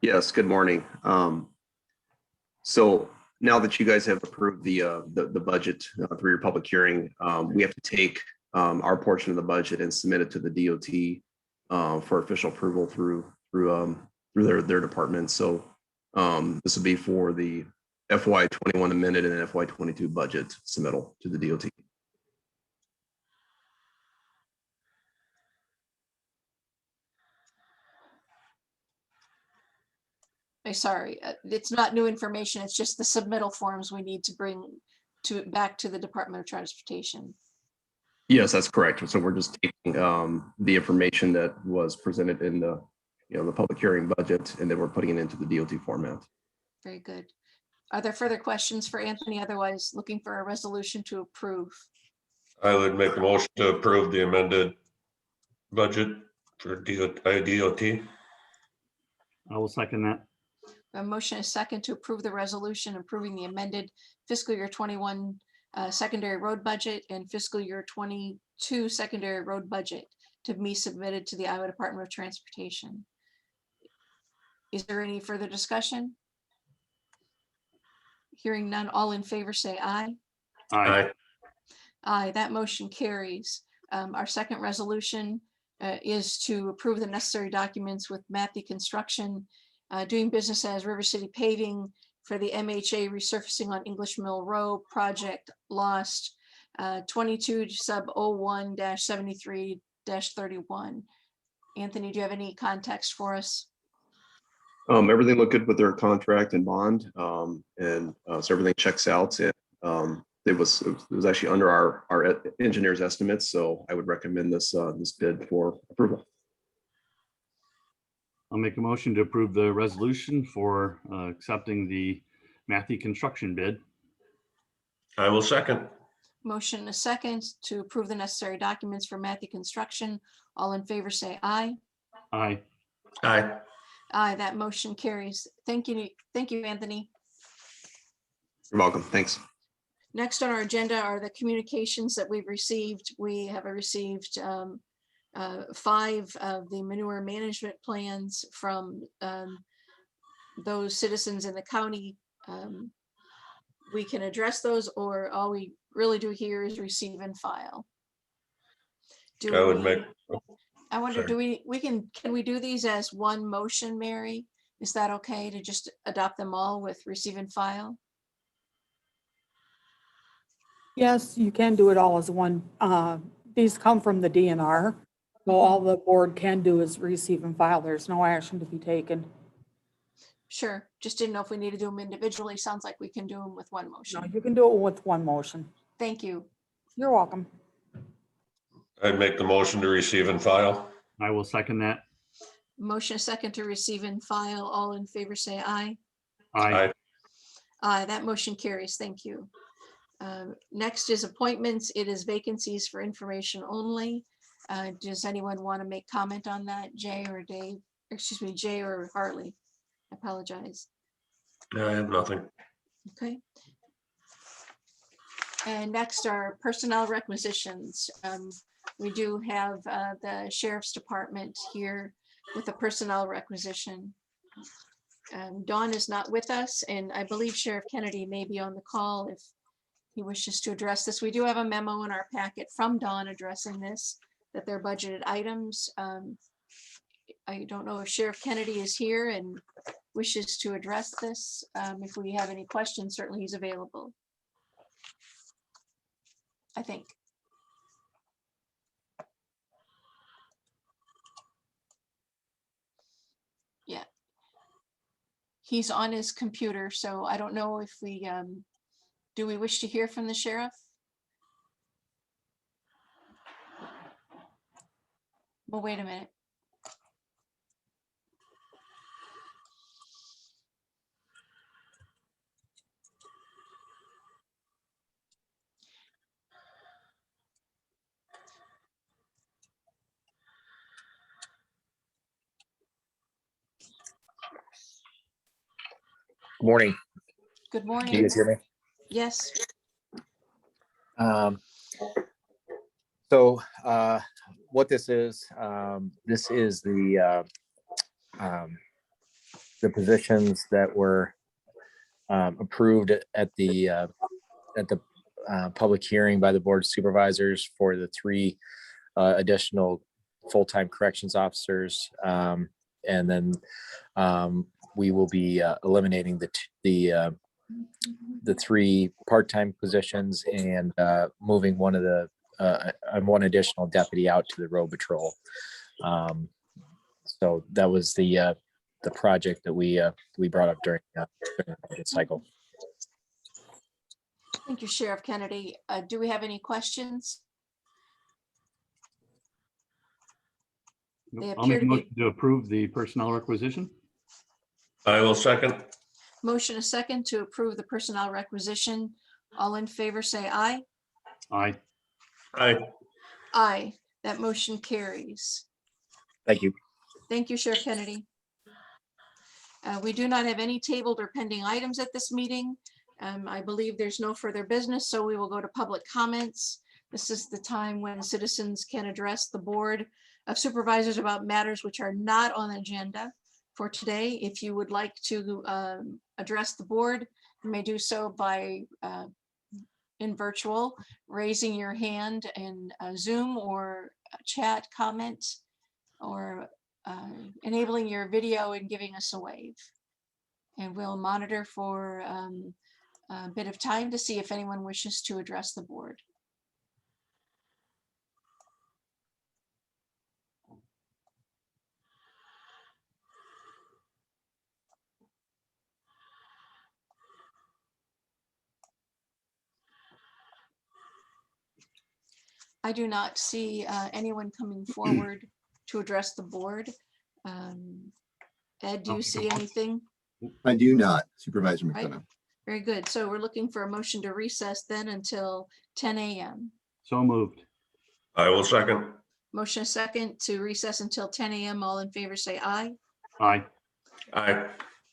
Yes, good morning. So now that you guys have approved the budget through your public hearing, we have to take our portion of the budget and submit it to the DOT for official approval through their department. So this will be for the FY21 amended and FY22 budget submittal to the DOT. sorry, it's not new information. It's just the submittal forms we need to bring back to the Department of Transportation. Yes, that's correct. So we're just taking the information that was presented in the, the public hearing budget, and then we're putting it into the DOT format. Very good. Are there further questions for Anthony? Otherwise, looking for a resolution to approve. I would make a motion to approve the amended budget for DOT. I will second that. A motion is second to approve the resolution approving the amended fiscal year 21 secondary road budget and fiscal year 22 secondary road budget to be submitted to the Iowa Department of Transportation. Is there any further discussion? Hearing none, all in favor say aye. Aye. Aye, that motion carries. Our second resolution is to approve the necessary documents with Matthew Construction, doing business as River City Paving for the MHA resurfacing on English Mill Road project lost 22 sub 01-73-31. Anthony, do you have any context for us? Everything looked good with their contract and bond, so everything checks out. And it was actually under our engineer's estimates, so I would recommend this bid for approval. I'll make a motion to approve the resolution for accepting the Matthew Construction bid. I will second. Motion a second to approve the necessary documents for Matthew Construction. All in favor say aye. Aye. Aye. Aye, that motion carries. Thank you, Anthony. You're welcome. Thanks. Next on our agenda are the communications that we've received. We have received 5 of the manure management plans from those citizens in the county. We can address those, or all we really do here is receive and file. I wonder, sorry. can we do these as one motion, Mary? Is that okay to just adopt them all with receive and file? Yes, you can do it all as one. These come from the DNR. So all the board can do is receive and file. There's no action to be taken. Sure, just didn't know if we need to do them individually. Sounds like we can do them with one No, motion. you can do it with one motion. Thank you. You're welcome. I'd make the motion to receive and file. I will second that. Motion second to receive and file. All in favor say aye. Aye. Aye, that motion carries. Thank you. Next is appointments. It is vacancies for information only. Does anyone want to make comment on that? Jay or Dave? Excuse me, Jay or Hartley? I apologize. I have nothing. Okay. And next are personnel requisitions. We do have the Sheriff's Department here with a personnel requisition. Dawn is not with us, and I believe Sheriff Kennedy may be on the call if he wishes to address this. We do have a memo in our packet from Dawn addressing this, that they're budgeted items. I don't know if Sheriff Kennedy is here and wishes to address this. If we have any questions, certainly he's available. I think. Yeah. He's on his computer, so I don't know if we, do we wish to hear from the sheriff? Well, wait a minute. Morning. Good Can you morning. guys hear me? Yes, So what this is the positions that were approved at the public hearing by the Board of Supervisors for the 3 additional full-time corrections officers. And then we will be eliminating the 3 part-time positions and moving one additional deputy out to the road patrol. So that was the the project that we brought up during the budget cycle. Thank you, Sheriff Kennedy. Do we have any questions? They I'll make appear a to be- motion to approve the personnel requisition. I will second. Motion a second to approve the personnel requisition. All in favor, say aye. Aye. Aye. Aye. That motion carries. Thank you. Thank you, Sheriff Kennedy. We do not have any tabled or pending items at this meeting. I believe there's no further business, so we will go to public comments. This is the time when citizens can address the Board of Supervisors about matters which are not on the agenda for today. If you would like to address the board, you may do so by in virtual, raising your hand in Zoom or chat comment, or enabling your video and giving us a wave. And we'll monitor for a bit of time to see if anyone wishes to address the board. I do not see anyone coming forward to address the board. Ed, do you see anything? I do not, Supervisor Right. McDonough. Very good. So we're looking for a motion to recess then until 10 a.m. So moved. I will second. Motion a second to recess until 10 a.m. All in favor, say aye. Aye. Aye.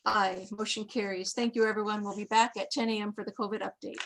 Aye. Motion carries. Thank you, everyone. We'll be back at 10 a.m. for the COVID update.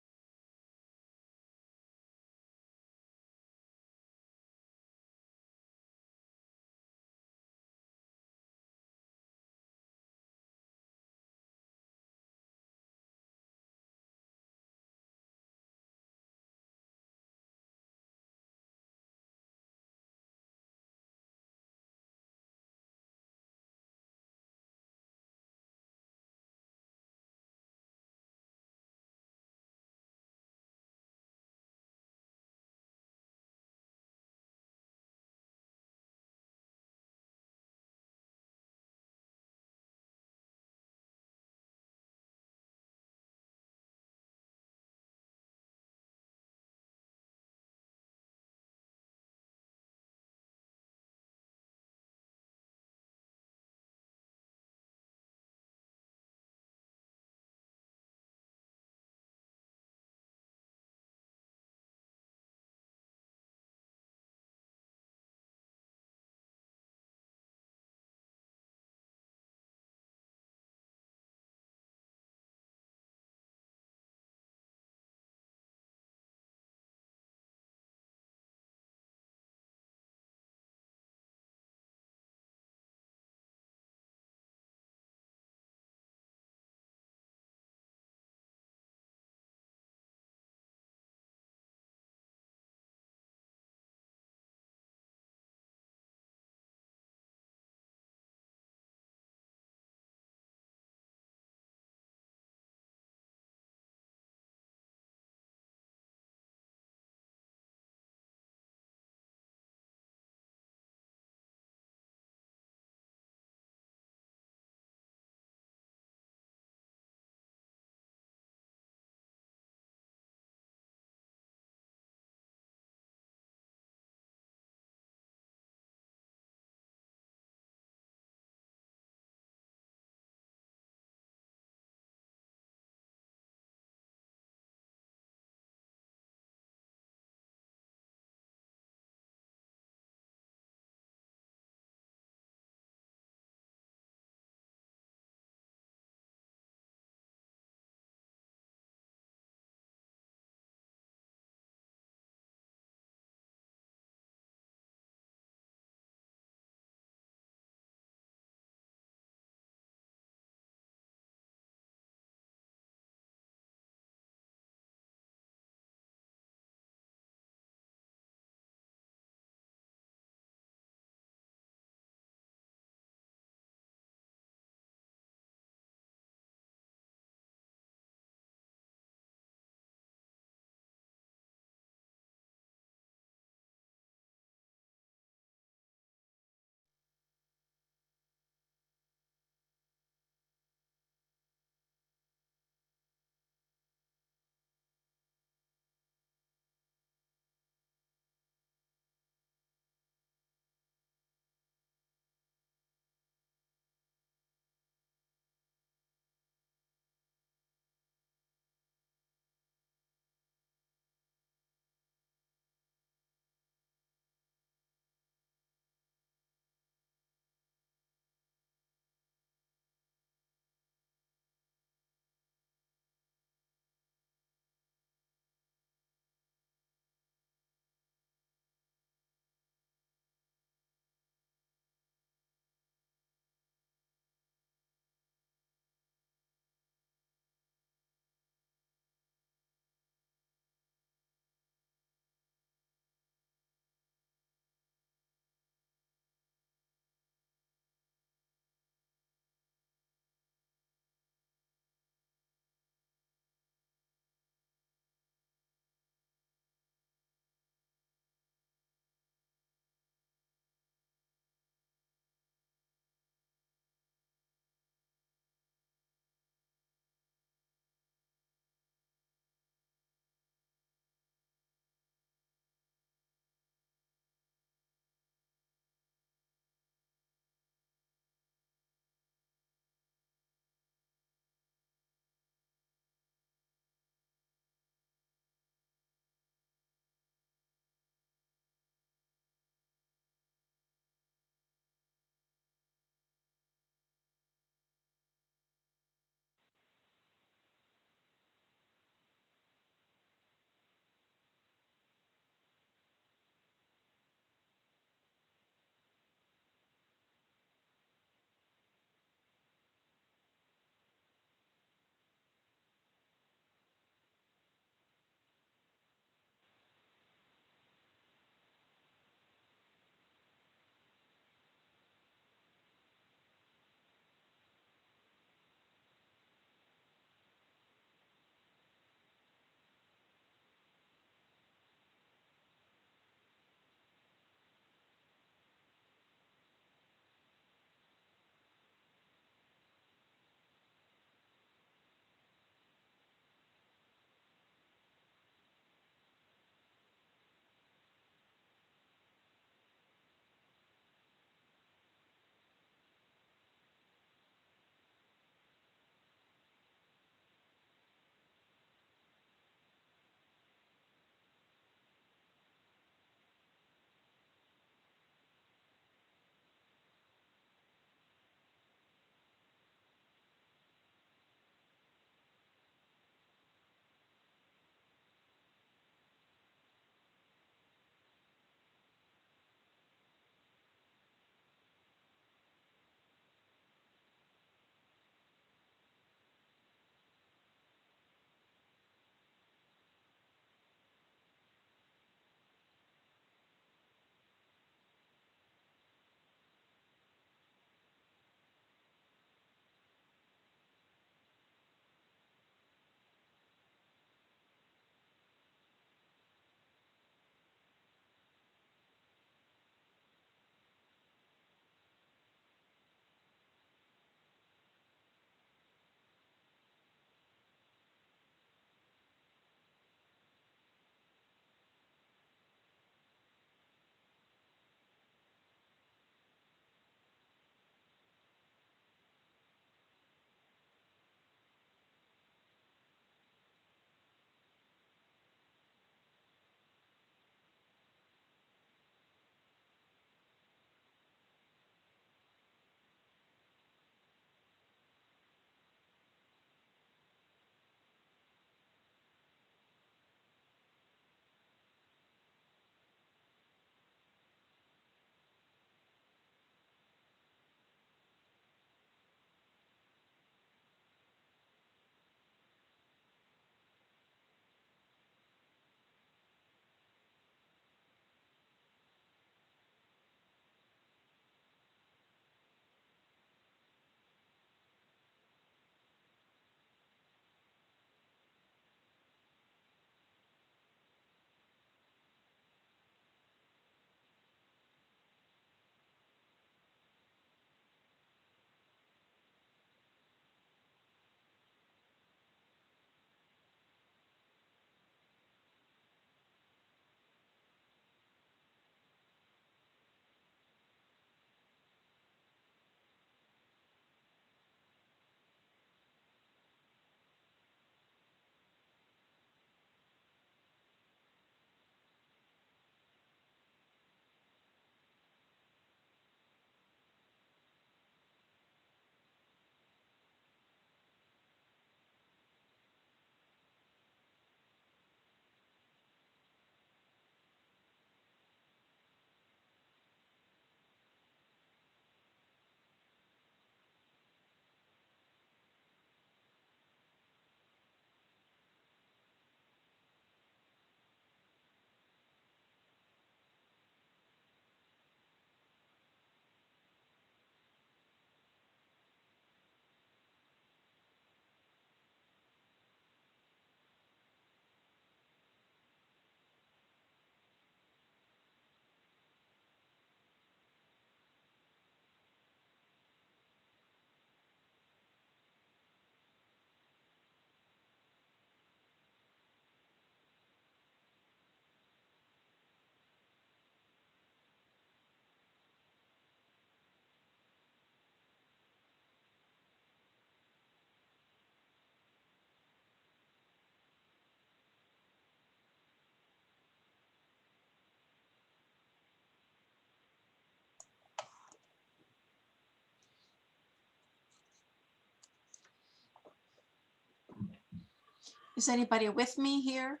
Is anybody with me here?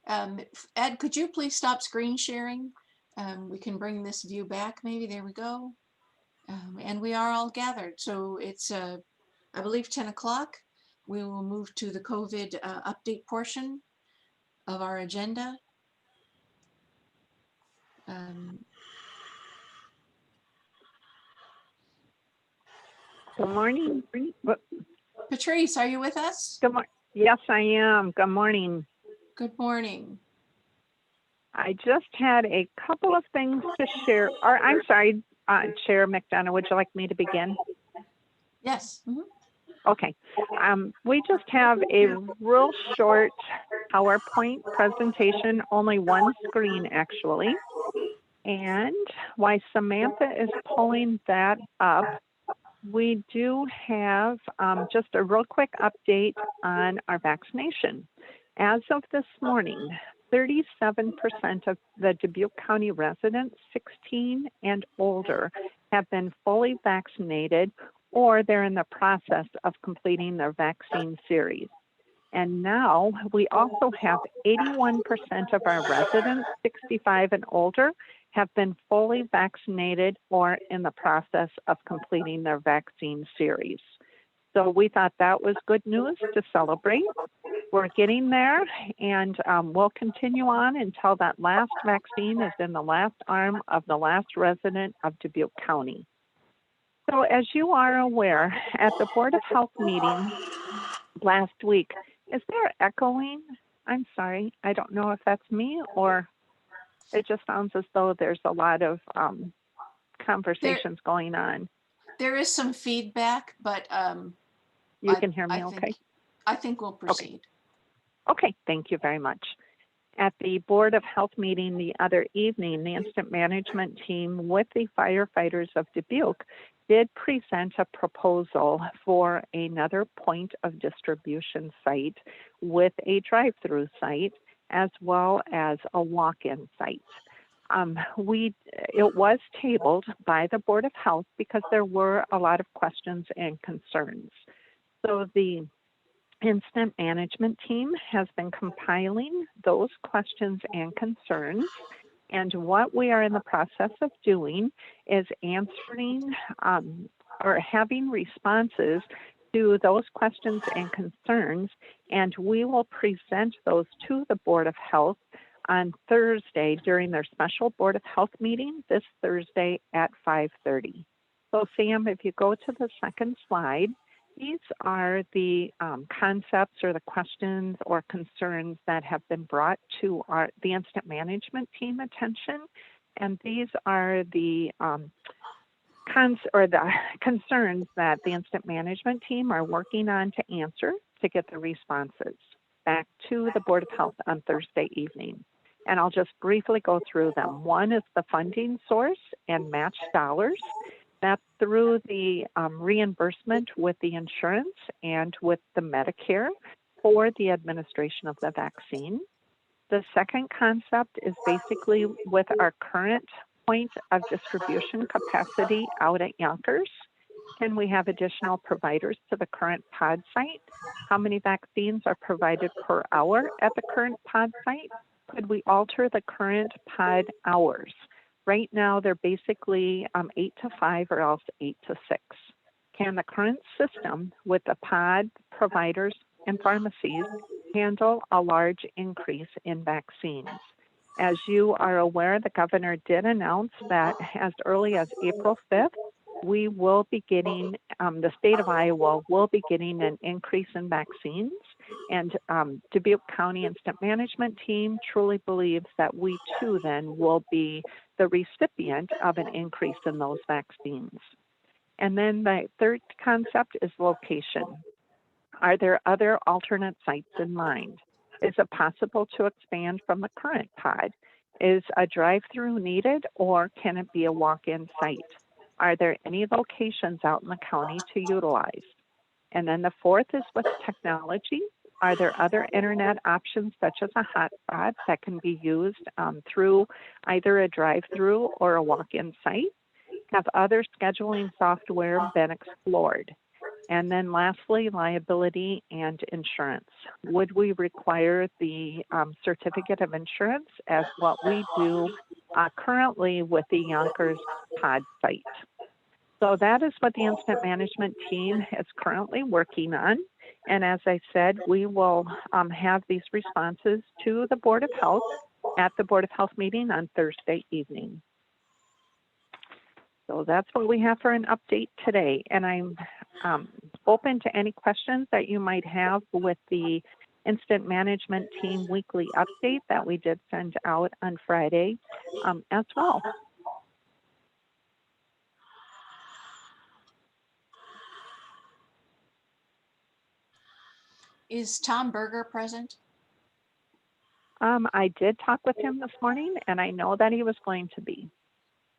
Ed, could you please stop screen sharing? We can bring this view back, maybe. There we go. And we are all gathered. So it's, I believe, 10 o'clock. We will move to the COVID update portion of our agenda. Good morning. Patrice, are you with us? Good morning. Yes, I am. Good morning. Good morning. I just had a couple of things to share. Or I'm sorry, Chair McDonough, would you like me to begin? Yes. Mhm. Okay. We just have a real short PowerPoint presentation, only one screen actually. And while Samantha is pulling that up, we do have just a real quick update on our vaccination. As of this morning, 37% of the Dubuque County residents 16 and older have been fully vaccinated, or they're in the process of completing their vaccine series. And now we also have 81% of our residents 65 and older have been fully vaccinated or in the process of completing their vaccine series. So we thought that was good news to celebrate. We're getting there, and we'll continue on until that last vaccine is in the last arm of the last resident of Dubuque County. So as you are aware, at the Board of Health meeting last week, is there echoing? I'm sorry, I don't know if that's me or it just sounds as though there's a lot of conversations going on. There is some feedback, but you can hear me okay? I think we'll proceed. Okay, thank you very much. At the Board of Health meeting the other evening, the incident management team with the firefighters of Dubuque did present a proposal for another point of distribution site with a drive-through site as well as a walk-in site. It was tabled by the Board of Health because there were a lot of questions and concerns. So the incident management team has been compiling those questions and concerns. And what we are in the process of doing is answering or having responses to those questions and concerns. And we will present those to the Board of Health on Thursday during their special Board of Health meeting this Thursday at 5:30. So Sam, if you go to the second slide, these are the concepts or the questions or concerns that have been brought to the incident management team attention. And these are the concerns that the incident management team are working on to answer to get the responses back to the Board of Health on Thursday evening. And I'll just briefly go through them. One is the funding source and match dollars. That's through the reimbursement with the insurance and with the Medicare for the administration of the vaccine. The second concept is basically with our current point of distribution capacity out at Yonkers. Can we have additional providers to the current pod site? How many vaccines are provided per hour at the current pod site? Could we alter the current pod hours? Right now, they're basically 8 to 5 or else 8 to 6. Can the current system with the pod providers and pharmacies handle a large increase in vaccines? As you are aware, the governor did announce that as early as April 5th, we will be getting, the state of Iowa will be getting an increase in vaccines. And Dubuque County Incident Management Team truly believes that we too then will be the recipient of an increase in those vaccines. And then the third concept is location. Are there other alternate sites in mind? Is it possible to expand from the current pod? Is a drive-through needed, or can it be a walk-in site? Are there any locations out in the county to utilize? And then the fourth is with technology. Are there other internet options such as a hotspot that can be used through either a drive-through or a walk-in site? Have other scheduling software been explored? And then lastly, liability and insurance. Would we require the certificate of insurance as what we do currently with the Yonkers pod site? So that is what the incident management team is currently working on. And as I said, we will have these responses to the Board of Health at the Board of Health meeting on Thursday evening. So that's what we have for an update today. And I'm open to any questions that you might have with the incident management team weekly update that we did send out on Friday as well. Is Tom Berger present? I did talk with him this morning, and I know that he was going to be.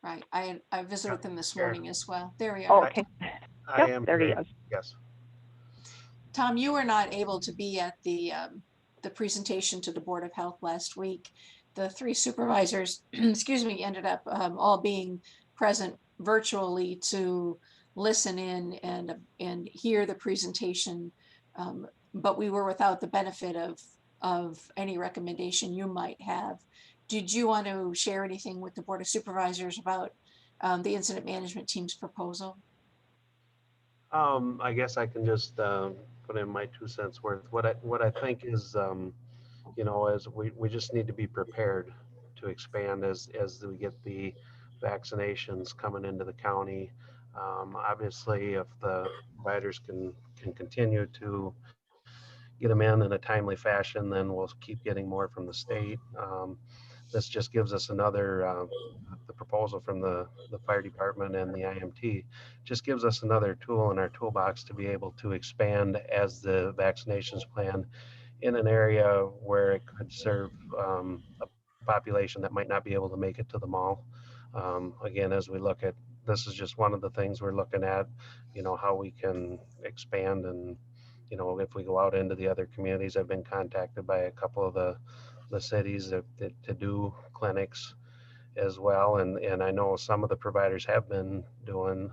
Right, I visited with him this Sure. morning as well. There we Oh, are. okay. I Yep, am there he here. is. Yes. Tom, you were not able to be at the presentation to the Board of Health last week. The three supervisors, excuse me, ended up all being present virtually to listen in and hear the presentation, but we were without the benefit of any recommendation you might have. Did you want to share anything with the Board of Supervisors about the incident management team's proposal? I guess I can just put in my 2 cents worth. What I think is, you know, as we just need to be prepared to expand as we get the vaccinations coming into the county. Obviously, if the providers can continue to get them in a timely fashion, then we'll keep getting more from the state. This just gives us another, the proposal from the fire department and the IMT just gives us another tool in our toolbox to be able to expand as the vaccinations plan in an area where it could serve a population that might not be able to make it to the mall. Again, as we look at, this is just one of the things we're looking at, you know, how we can expand. And, you know, if we go out into the other communities, I've been contacted by a couple of the cities to do clinics as well. And I know some of the providers have been doing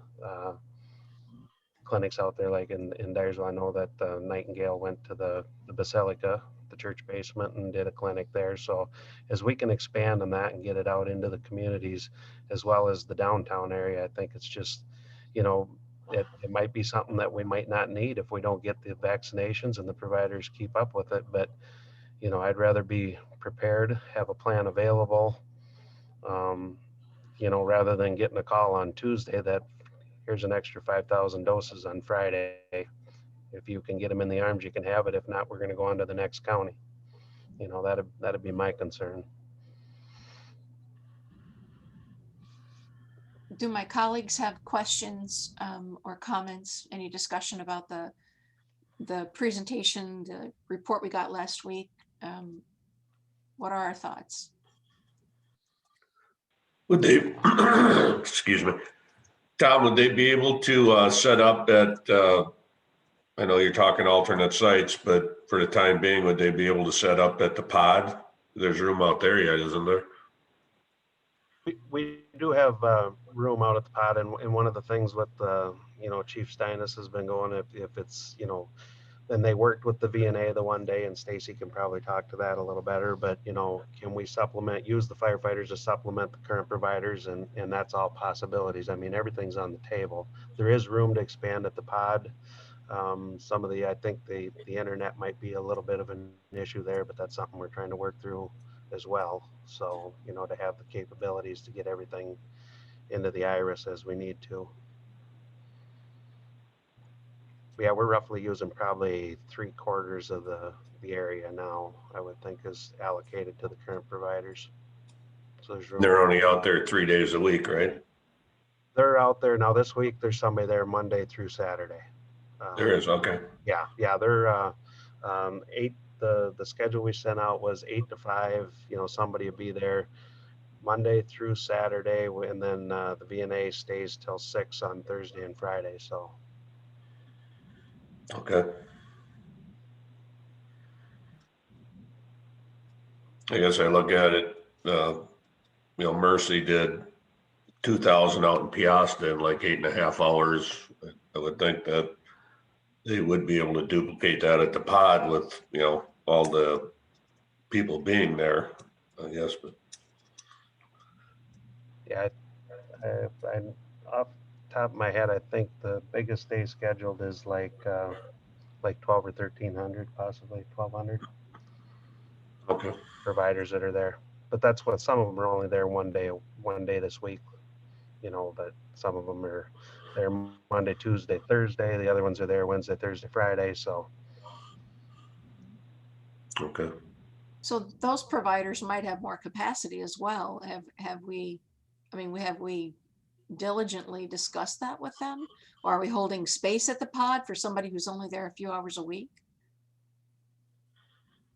clinics out there, like in Dyersville. I know that Nightingale went to the Basilica, the church basement, and did a clinic there. So as we can expand on that and get it out into the communities as well as the downtown area, I think it's just, you know, it might be something that we might not need if we don't get the vaccinations and the providers keep up with it. But, you know, I'd rather be prepared, have a plan available, you know, rather than getting a call on Tuesday that here's an extra 5,000 doses on Friday. If you can get them in the arms, you can have it. If not, we're going to go on to the next county. You know, that'd be my concern. Do my colleagues have questions or comments, any discussion about the presentation, the report we got last week? What are our thoughts? Would they, excuse me, Tom, would they be able to set up at, I know you're talking alternate sites, but for the time being, would they be able to set up at the pod? There's room out there yet, isn't there? We do have room out at the pod, and one of the things with you know, Chief Steinis has been going, if it's, you know, then they worked with the VNA the one day, and Stacy can probably talk to that a little better, but, you know, can we use the firefighters to supplement the current providers? And that's all possibilities. I mean, everything's on the table. There is room to expand at the pod. Some of I think the internet might be a little bit of an issue there, but that's something we're trying to work through as well. So, you know, to have the capabilities to get everything into the iris as we need to. Yeah, we're roughly using probably 3/4 of the area now, I would think, is allocated to the current providers. So there's room. They're only out there 3 days a week, right? They're out there now. This week there's somebody there Monday through Saturday. There is, okay. Yeah, they're 8. The schedule we sent out was 8 to 5. You know, somebody will be there Monday through Saturday, and then the VNA stays till 6 on Thursday and Friday. So. Okay. I guess I look at it, you know, Mercy did 2,000 out in Piasta in like 8.5 hours. I would think that they would be able to duplicate that at the pod with, you know, all the people being there, I guess, but Yeah, I off the top of my head, I think the biggest day scheduled is like 12 or 1300, possibly 1200 okay. providers that are there. But that's what, some of them are only there one day this week, you know, but some of them are there Monday, Tuesday, Thursday. The other ones are there Wednesday, Thursday, Friday. So Okay. So those providers might have more capacity as well. Have we, I mean, have we diligently discussed that with them? Or are we holding space at the pod for somebody who's only there a few hours a week?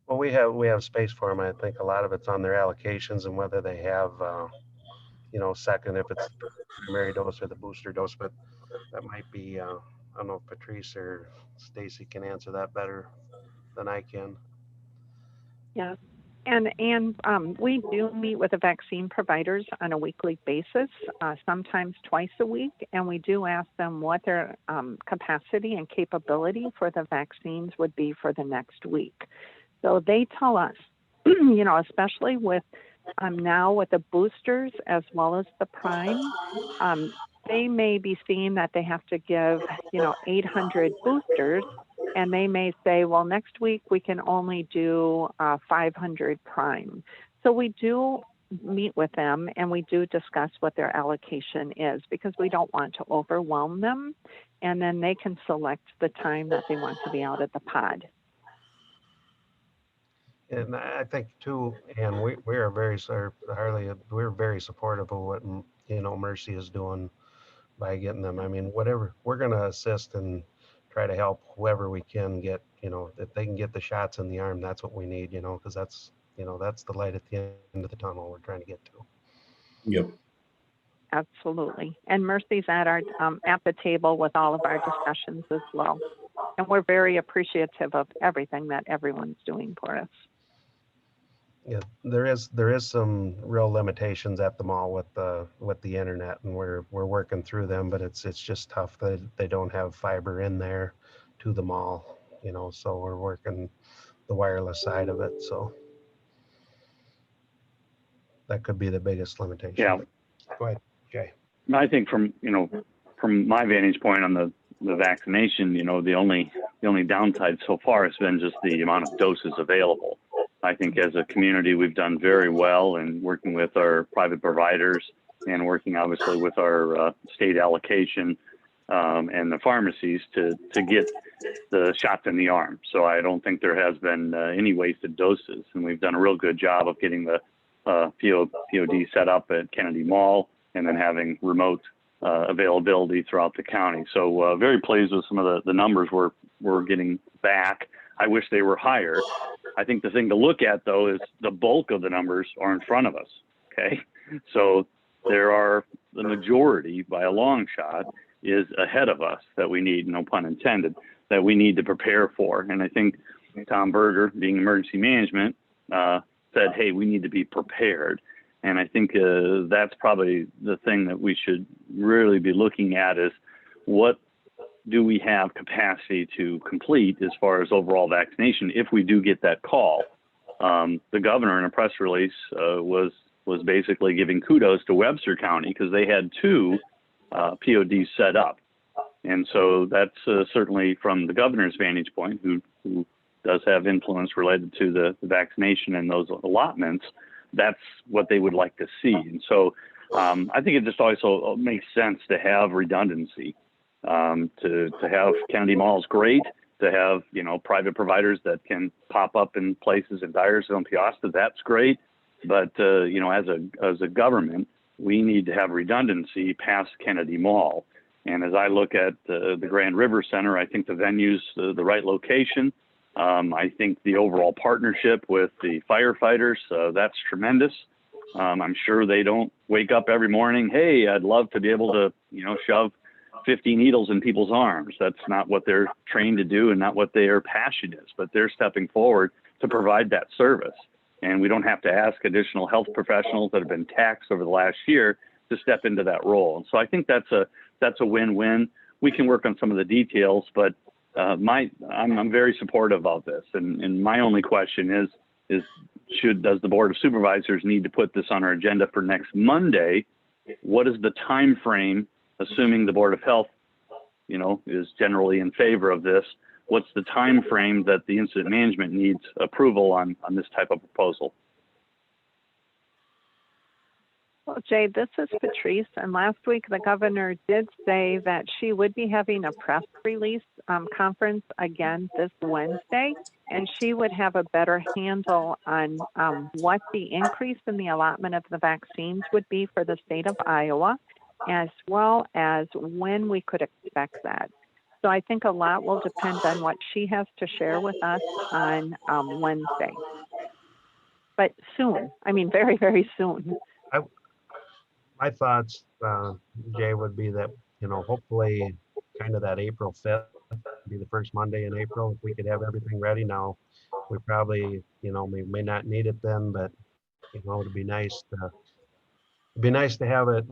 well, we have space for them. I think a lot of it's on their allocations and whether they have, you know, second, if it's the primary dose or the booster dose. But that might be, I don't know if Patrice or Stacy can answer that better than I can. Yes. And we do meet with the vaccine providers on a weekly basis, sometimes twice a week, and we do ask them what their capacity and capability for the vaccines would be for the next week. So they tell us, you know, especially with now with the boosters as well as the prime, they may be seeing that they have to give, you know, 800 boosters. And they may say, well, next week we can only do 500 prime. So we do meet with them and we do discuss what their allocation is because we don't want to overwhelm them. And then they can select the time that they want to be out at the pod. And I think too, and we are very, Harley, we're very supportive of what, you know, Mercy is doing by getting them. I mean, whatever, we're going to assist and try to help whoever we can get, you know, if they can get the shots in the arm, that's what we need, you know, because that's, you know, that's the light at the end of the tunnel we're trying to get to. Yep. Absolutely. And Mercy's at the table with all of our discussions as well. And we're very appreciative of everything that everyone's doing for us. Yeah, there is some real limitations at the mall with the internet, and we're working through them, but it's just tough that they don't have fiber in there to the mall, you know, so we're working the wireless side of it. So that could be the biggest limitation. Yeah. Go ahead, Jay. I think from my vantage point on the vaccination, you know, the only downside so far has been just the amount of doses available. I think as a community, we've done very well in working with our private providers and working obviously with our state allocation and the pharmacies to get the shots in the arm. So I don't think there has been any wasted doses, and we've done a real good job of getting the POD set up at Kennedy Mall and then having remote availability throughout the county. So very pleased with some of the numbers we're getting back. I wish they were higher. I think the thing to look at, though, is the bulk of the numbers are in front of us, okay? So there are the majority, by a long shot, is ahead of us that we need, no pun intended, that we need to prepare for. And I think Tom Berger, being emergency management, said, hey, we need to be prepared. And I think that's probably the thing that we should really be looking at is what do we have capacity to complete as far as overall vaccination if we do get that call? The governor in a press release was basically giving kudos to Webster County because they had 2 PODs set up. And so that's certainly from the governor's vantage point, who does have influence related to the vaccination and those allotments. That's what they would like to see. And so I think it just also makes sense to have redundancy. To have Kennedy Mall is great. To have, you know, private providers that can pop up in places in Dyersville and Peosta, that's great. But you know, as a government, we need to have redundancy past Kennedy Mall. And as I look at the Grand River Center, I think the venue's the right location. I think the overall partnership with the firefighters, that's tremendous. I'm sure they don't wake up every morning, hey, I'd love to be able to, you know, shove 50 needles in people's arms. That's not what they're trained to do and not what their passion is, but they're stepping forward to provide that service. And we don't have to ask additional health professionals that have been taxed over the last year to step into that role. And so I think that's a win-win. We can work on some of the details, but I'm very supportive of this, and my only question is does the Board of Supervisors need to put this on our agenda for next Monday? What is the time frame, assuming the Board of Health, is generally in favor of this? What's the time frame that the incident management needs approval on this type of proposal? Well, Jay, this is Patrice, and last week the governor did say that she would be having a press release conference again this Wednesday, and she would have a better handle on what the increase in the allotment of the vaccines would be for the state of Iowa, as well as when we could expect that. So I think a lot will depend on what she has to share with us on Wednesday. But soon, I mean, very, very soon. My thoughts, Jay, would be that, hopefully kind of that April 5th be the first Monday in April. If we could have everything ready now, we probably, we may not need it then, but, it'd be nice to have it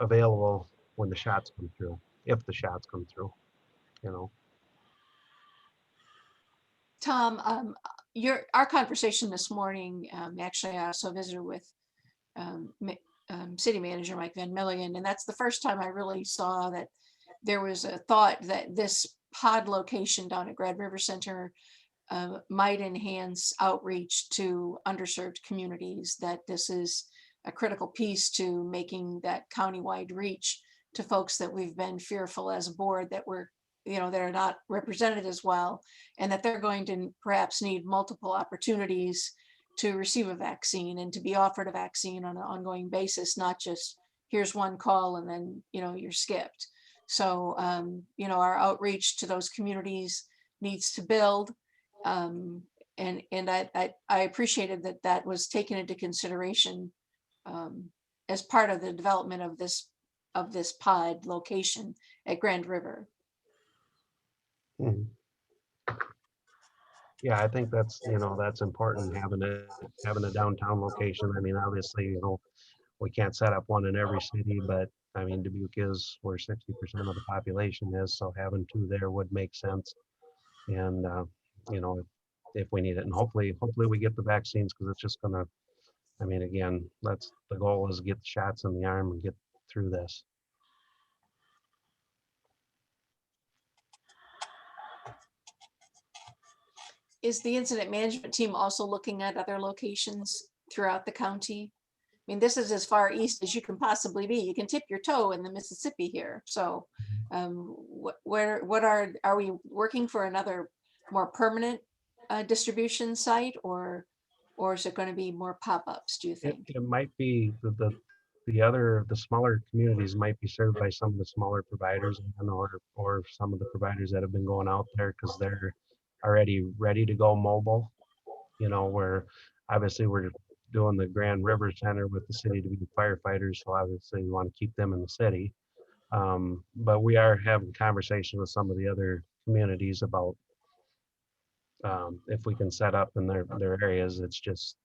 available when the shots come through, if the shots come through, Tom, our conversation this morning, actually I also visited with City Manager Mike Van Million, and that's the first time I really saw that there was a thought that this pod location down at Grand River Center might enhance outreach to underserved communities, that this is a critical piece to making that countywide reach to folks that we've been fearful as a board that we're, that are not represented as well, and that they're going to perhaps need multiple opportunities to receive a vaccine and to be offered a vaccine on an ongoing basis, not just here's one call and then, you're skipped. So, our outreach to those communities needs to build. And I appreciated that was taken into consideration as part of the development of this pod location at Grand River. Mhm. Yeah, I think that's, that's important, having a downtown location. I mean, obviously, we can't set up one in every city, but I mean, Dubuque is where 60% of the population is, so having two there would make sense. And, if we need it, and hopefully we get the vaccines, because it's just gonna, I mean, again, that's the goal, is get the shots in the arm and get through this. Is the incident management team also looking at other locations throughout the county? I mean, this is as far east as you can possibly be. You can tip your toe in the Mississippi here. So what are we working for another more permanent distribution site, or is it going to be more pop-ups, do you think? It might be the smaller communities might be served by some of the smaller providers, or some of the providers that have been going out there, because they're already ready to go mobile. Where obviously we're doing the Grand River Center with the city to be firefighters, so obviously we want to keep them in the city. But we are having conversations with some of the other communities about if we can set up in their areas. It's just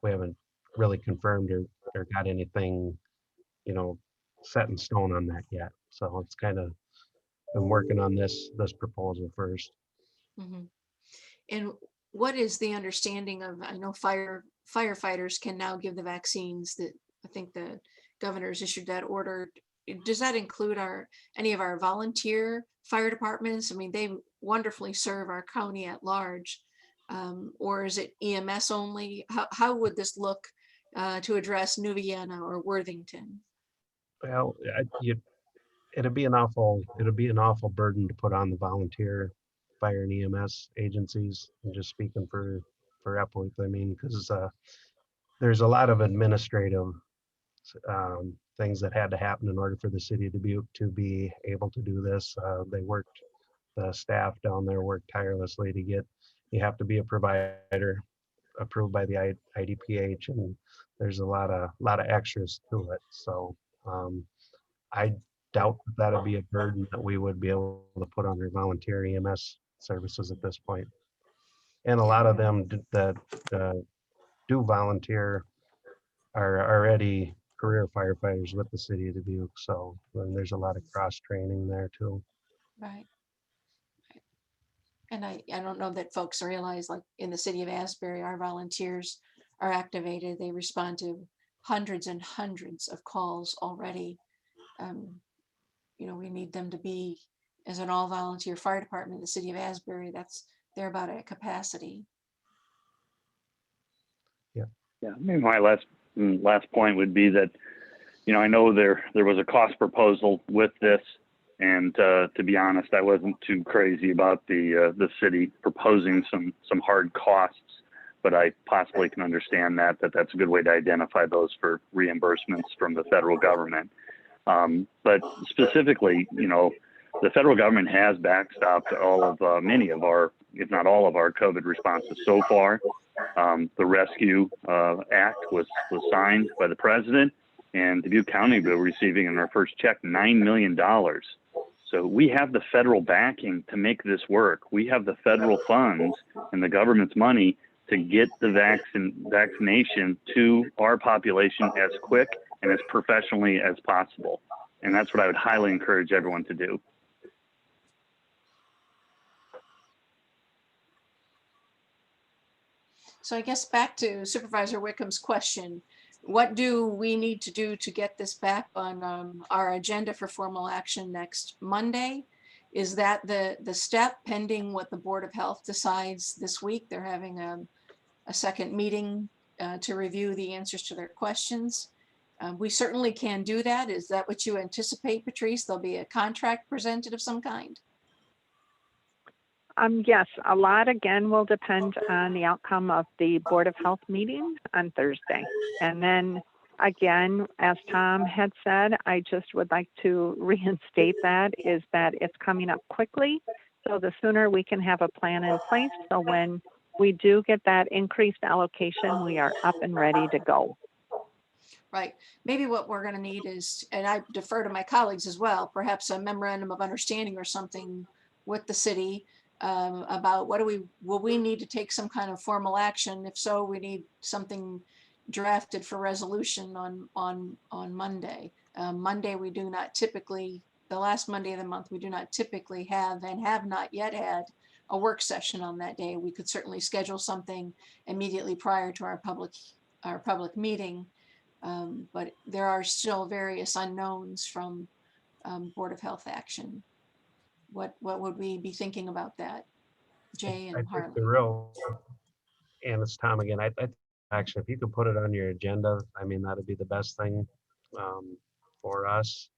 we haven't really confirmed or got anything, set in stone on that yet. So it's kind of been working on this proposal first. Mhm. And what is the understanding of, I know firefighters can now give the vaccines, that I think the governor's issued that order. Does that include any of our volunteer fire departments? I mean, they wonderfully serve our county at large. Or is it EMS only? How would this look to address New Vienna or Worthington? Well, it'd be an awful burden to put on the volunteer fire and EMS agencies. I'm just speaking for Epworth. I mean, because there's a lot of administrative things that had to happen in order for the city of Dubuque to be able to do this. The staff down there worked tirelessly to get. You have to be a provider approved by the IDPH, and there's a lot of extras to it. So I doubt that'll be a burden that we would be able to put on our volunteer EMS services at this point. And a lot of them that do volunteer are already career firefighters with the city of Dubuque. So there's a lot of cross training there too. Right. And I don't know that folks realize, like in the city of Asbury, our volunteers are activated. They respond to hundreds and hundreds of calls already. You know, we need them to be, as an all volunteer fire department in the city of Asbury, they're about at capacity. Yeah, maybe my last point would be that, you know, I know there was a cost proposal with this, and to be honest, I wasn't too crazy about the city proposing some hard costs, but I possibly can understand that's a good way to identify those for reimbursements from the federal government. But specifically, you know, the federal government has backstopped many of our, if not all of our COVID responses so far. The Rescue Act was signed by the president, and Dubuque County will be receiving in our first check $9 million. So we have the federal backing to make this work. We have the federal funds and the government's money to get the vaccination to our population as quick and as professionally as possible. And that's what I would highly encourage everyone to do. So I guess back to Supervisor Wickham's question, what do we need to do to get this back on our agenda for formal action next Monday? Is that the step pending what the Board of Health decides this week? They're having a second meeting to review the answers to their questions. We certainly can do that. Is that what you anticipate, Patrice? There'll be a contract presented of some kind? Yes, a lot again will depend on the outcome of the Board of Health meeting on Thursday. And then again, as Tom had said, I just would like to reinstate that it's coming up quickly. So the sooner we can have a plan in place, so when we do get that increased allocation, we are up and ready to go. Right. Maybe what we're going to need is, and I defer to my colleagues as well, perhaps a memorandum of understanding or something with the city about will we need to take some kind of formal action? If so, we need something drafted for resolution on Monday. Monday, we do not typically, the last Monday of the month, we do not typically have and have not yet had a work session on that day. We could certainly schedule something immediately prior to our public meeting. But there are still various unknowns from Board of Health action. What would we be thinking about that, Jay I and think Harley? the real, and it's Tom again, I actually, if you could put it on your agenda, I mean, that'd be the best thing for us.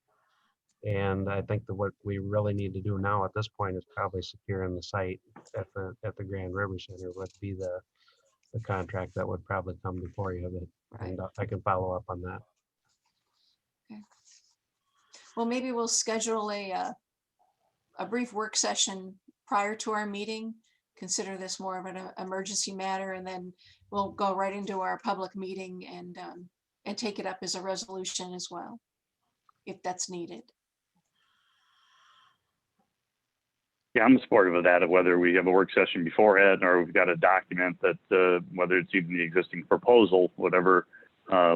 And I think that what we really need to do now at this point is probably securing the site at the Grand River Center would be the contract that would probably come before you. Right. And I can follow up on that. Okay. Well, maybe we'll schedule a brief work session prior to our meeting. Consider this more of an emergency matter, and then we'll go right into our public meeting and take it up as a resolution as well, if that's needed. Yeah, I'm supportive of that, of whether we have a work session beforehand or we've got a document that whether it's even the existing proposal, whatever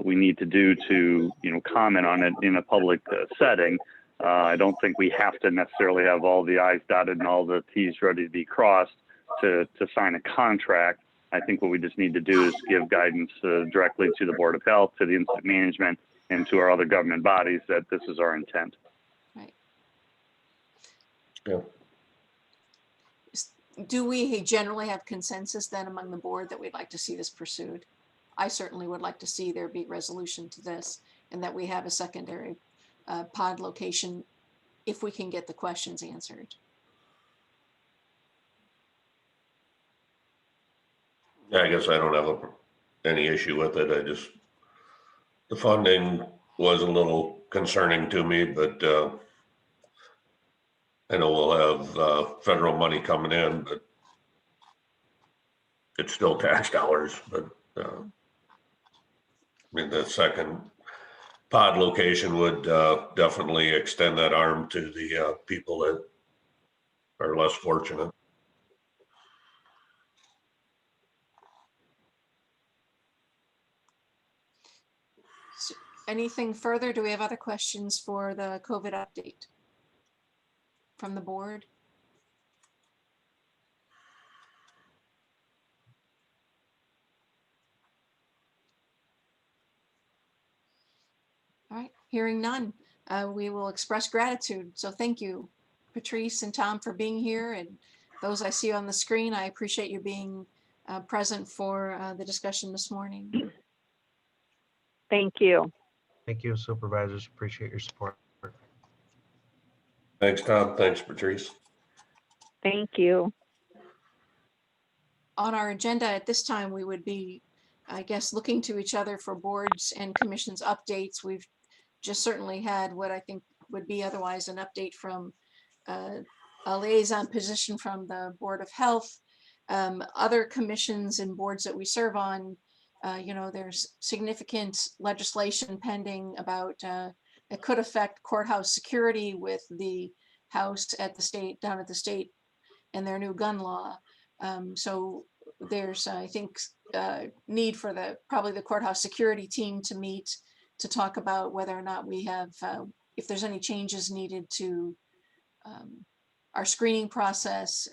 we need to do to, you know, comment on it in a public setting. I don't think we have to necessarily have all the I's dotted and all the T's ready to be crossed to sign a contract. I think what we just need to do is give guidance directly to the Board of Health, to the incident management, and to our other government bodies that this is our intent. Right. Yeah. Do we generally have consensus then among the board that we'd like to see this pursued? I certainly would like to see there be resolution to this, and that we have a secondary pod location if we can get the questions answered. Yeah, I guess I don't have any issue with it. The funding was a little concerning to me, but I know we'll have federal money coming in, but it's still tax dollars. But I mean, the second pod location would definitely extend that arm to the people that are less fortunate. So anything further? Do we have other questions for the COVID update from the board? All right, hearing none, we will express gratitude. So thank you, Patrice and Tom, for being here, and those I see on the screen. I appreciate you being present for the discussion this morning. Thank you. Thank you, supervisors. Appreciate your support. Thanks, Tom. Thanks, Patrice. Thank you. On our agenda at this time, we would be, I guess, looking to each other for boards and commissions updates. We've just certainly had what I think would be otherwise an update from a liaison position from the Board of Health. Other commissions and boards that we serve on, there's significant legislation pending about it could affect courthouse security with the House at the state, down at the state, and their new gun law. So there's, I think, need for probably the courthouse security team to meet to talk about whether or not we have, if there's any changes needed to our screening process,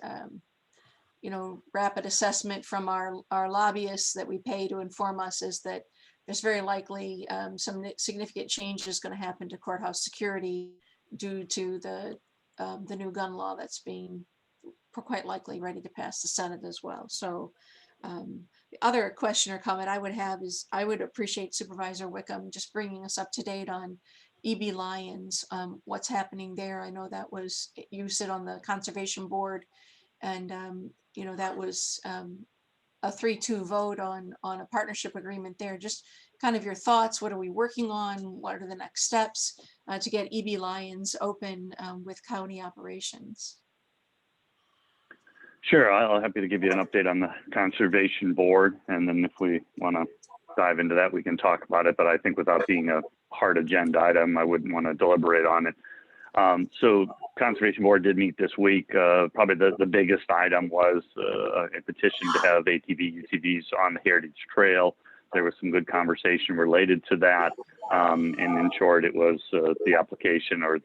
rapid assessment from our lobbyists that we pay to inform us is that there's very likely some significant changes going to happen to courthouse security due to the new gun law that's being quite likely ready to pass the Senate as well. So the other question or comment I would have is I would appreciate Supervisor Wickham just bringing us up to date on EB Lyons, what's happening there. I know that was, you sit on the Conservation Board, and that was a 3-2 vote on a partnership agreement there. Just kind of your thoughts. What are we working on? What are the next steps to get EB Lyons open with county operations? Sure, I'll happy to give you an update on the Conservation Board, and then if we want to dive into that, we can talk about it. But I think without being a hard agenda item, I wouldn't want to deliberate on it. So Conservation Board did meet this week. Probably the biggest item was a petition to have ATV, UTVs on the Heritage Trail. There was some good conversation related to that. And in short, it was the application or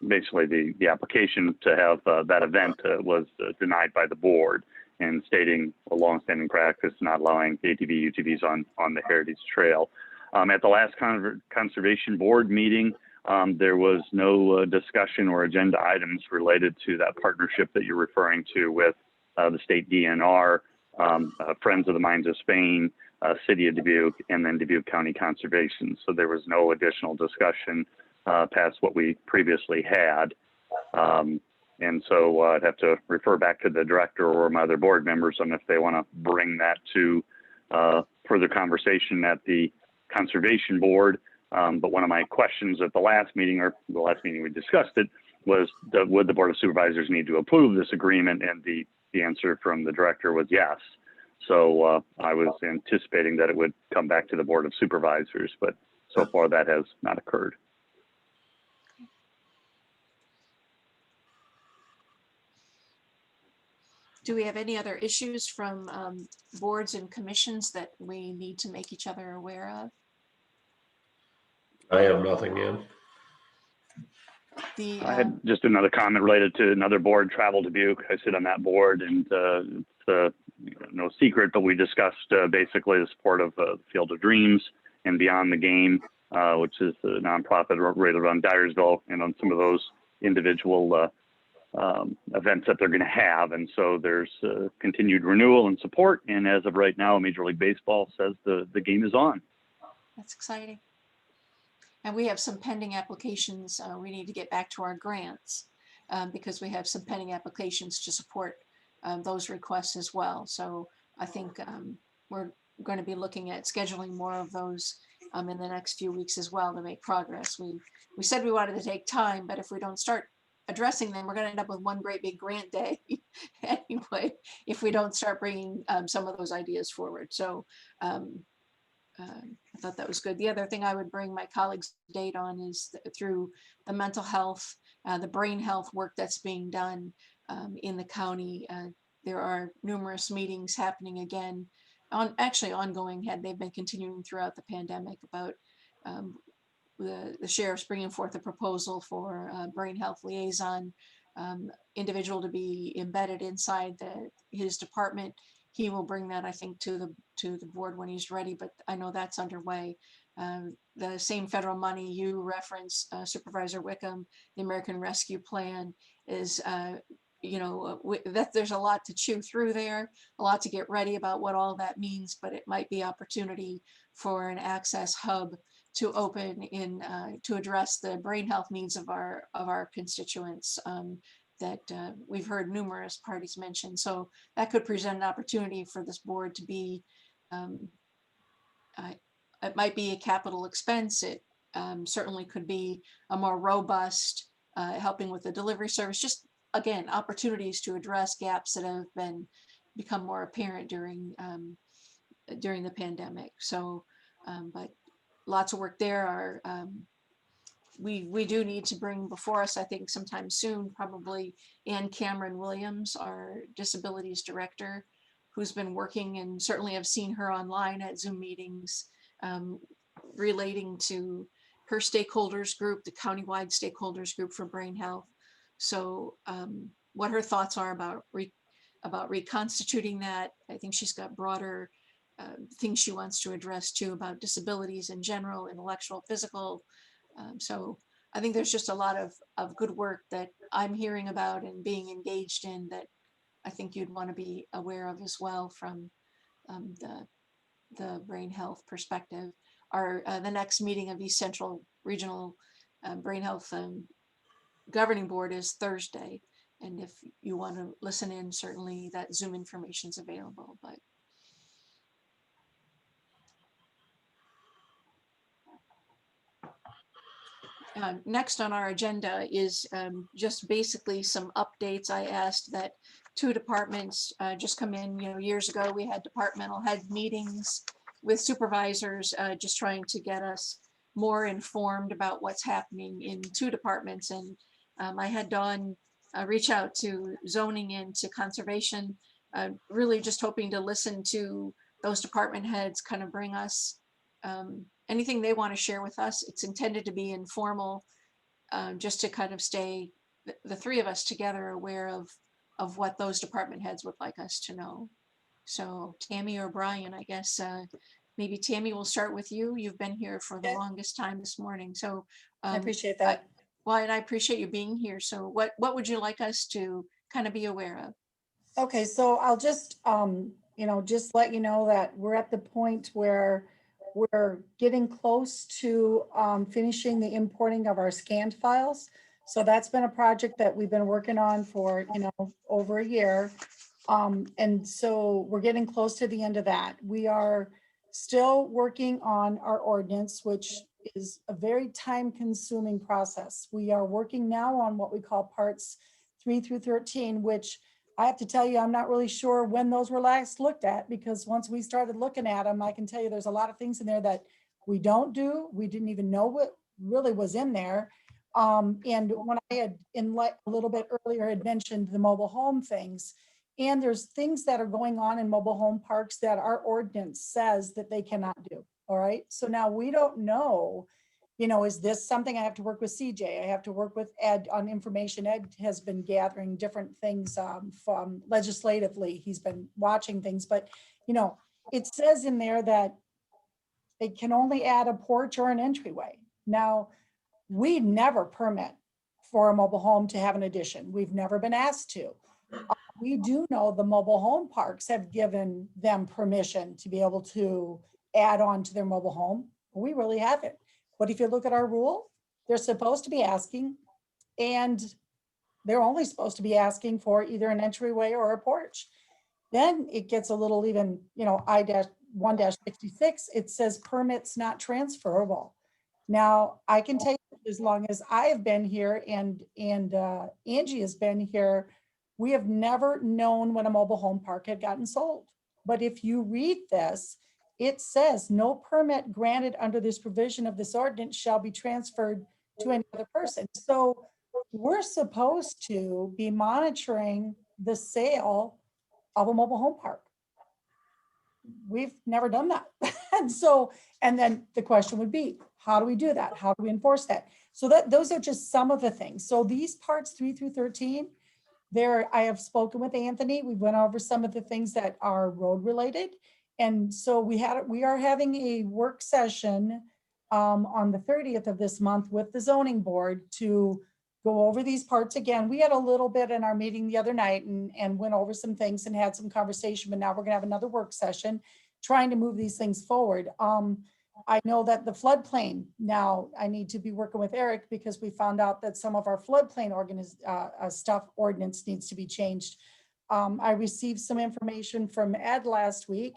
basically the application to have that event was denied by the board, and stating a longstanding practice not allowing ATV, UTVs on the Heritage Trail. At the last Conservation Board meeting, there was no discussion or agenda items related to that partnership that you're referring to with the state DNR, Friends of the Mines of Spain, City of Dubuque, and then Dubuque County Conservation. So there was no additional discussion past what we previously had. And so I'd have to refer back to the director or my other board members on if they want to bring that to further conversation at the Conservation Board. But one of my questions at the last meeting, or the last meeting we discussed it, was would the Board of Supervisors need to approve this agreement? And the answer from the director was yes. So I was anticipating that it would come back to the Board of Supervisors, but so far that has not occurred. Do we have any other issues from boards and commissions that we need to make each other aware of? I have nothing in. I had just another comment related to another board, Travel Dubuque. I sit on that board, and it's no secret, but we discussed basically the support of Field of Dreams and Beyond the Game, which is a nonprofit right around Dyersville, and on some of those individual events that they're going to have. And so there's continued renewal and support. And as of right now, Major League Baseball says the game is on. That's exciting. And we have some pending applications. We need to get back to our grants because we have some pending applications to support those requests as well. So I think we're going to be looking at scheduling more of those in the next few weeks as well to make progress. We said we wanted to take time, but if we don't start addressing them, we're going to end up with one great big grant day anyway, if we don't start bringing some of those ideas forward. So I thought that was good. The other thing I would bring my colleagues date on is through the mental health, the brain health work that's being done in the county. There are numerous meetings happening again, actually ongoing, they've been continuing throughout the pandemic, about the sheriff's bringing forth a proposal for a brain health liaison individual to be embedded inside his department. He will bring that, I think, to the board when he's ready, but I know that's underway. the same federal money you reference, Supervisor Wickham, the American Rescue Plan is, that there's a lot to chew through there, a lot to get ready about what all that means, but it might be opportunity for an access hub to open in, to address the brain health needs of our constituents that we've heard numerous parties mention. So that could present an opportunity for this board to be, it might be a capital expense. It certainly could be a more robust helping with the delivery service. Just again, opportunities to address gaps that have become more apparent during the pandemic. So, but lots of work there. We do need to bring before us, I think sometime soon, probably Ann Cameron Williams, our disabilities director, who's been working, and certainly I've seen her online at Zoom meetings relating to her stakeholders group, the countywide stakeholders group for brain health. So what her thoughts are about reconstituting that. I think she's got broader things she wants to address too, about disabilities in general, intellectual, physical. So I think there's just a lot of good work that I'm hearing about and being engaged in that I think you'd want to be aware of as well from the brain health perspective. The next meeting of East Central Regional Brain Health Governing Board is Thursday. And if you want to listen in, certainly that Zoom information is available. But next on our agenda is just basically some updates. I asked that 2 departments just come in. Years ago we had departmental head meetings with supervisors, just trying to get us more informed about what's happening in 2 departments. And I had Dawn reach out to zoning and to conservation, really just hoping to listen to those department heads, kind of bring us anything they want to share with us. It's intended to be informal, just to kind of stay the 3 of us together aware of what those department heads would like us to know. So Tammy or Brian, I guess maybe Tammy, will start with you. You've been here for the longest time this morning. So I appreciate that. Well, and I appreciate you being here. So what would you like us to kind of be aware of? Okay, so I'll just, just let you know that we're at the point where we're getting close to finishing the importing of our scanned files. So that's been a project that we've been working on for, over a year. And so we're getting close to the end of that. We are still working on our ordinance, which is a very time-consuming process. We are working now on what we call parts 3 through 13, which I have to tell you, I'm not really sure when those were last looked at, because once we started looking at them, I can tell you there's a lot of things in there that we don't do. We didn't even know what really was in there. And when I had a little bit earlier had mentioned the mobile home things, and there's things that are going on in mobile home parks that our ordinance says that they cannot do. All right. So now we don't know, is this something I have to work with CJ? I have to work with Ed on information. Ed has been gathering different things from legislatively. He's been watching things, but it says in there that it can only add a porch or an entryway. Now, we never permit for a mobile home to have an addition. We've never been asked to. We do know the mobile home parks have given them permission to be able to add on to their mobile home. We really haven't. But if you look at our rule, they're supposed to be asking, and they're only supposed to be asking for either an entryway or a porch. Then it gets a little even, I-1-66, it says permits not transferable. Now, I can tell you, as long as I have been here and Angie has been here, we have never known when a mobile home park had gotten sold. But if you read this, it says no permit granted under this provision of this ordinance shall be transferred to any other person. So we're supposed to be monitoring the sale of a mobile home park. We've never done that. And then the question would be, how do we do that? How do we enforce that? So those are just some of the things. So these parts 3 through 13, I have spoken with Anthony. We went over some of the things that are road related. And so we are having a work session on the 30th of this month with the zoning board to go over these parts again. We had a little bit in our meeting the other night and went over some things and had some conversation, but now we're gonna have another work session trying to move these things forward. I know that the floodplain, now I need to be working with Eric because we found out that some of our floodplain ordinance needs to be changed. I received some information from Ed last week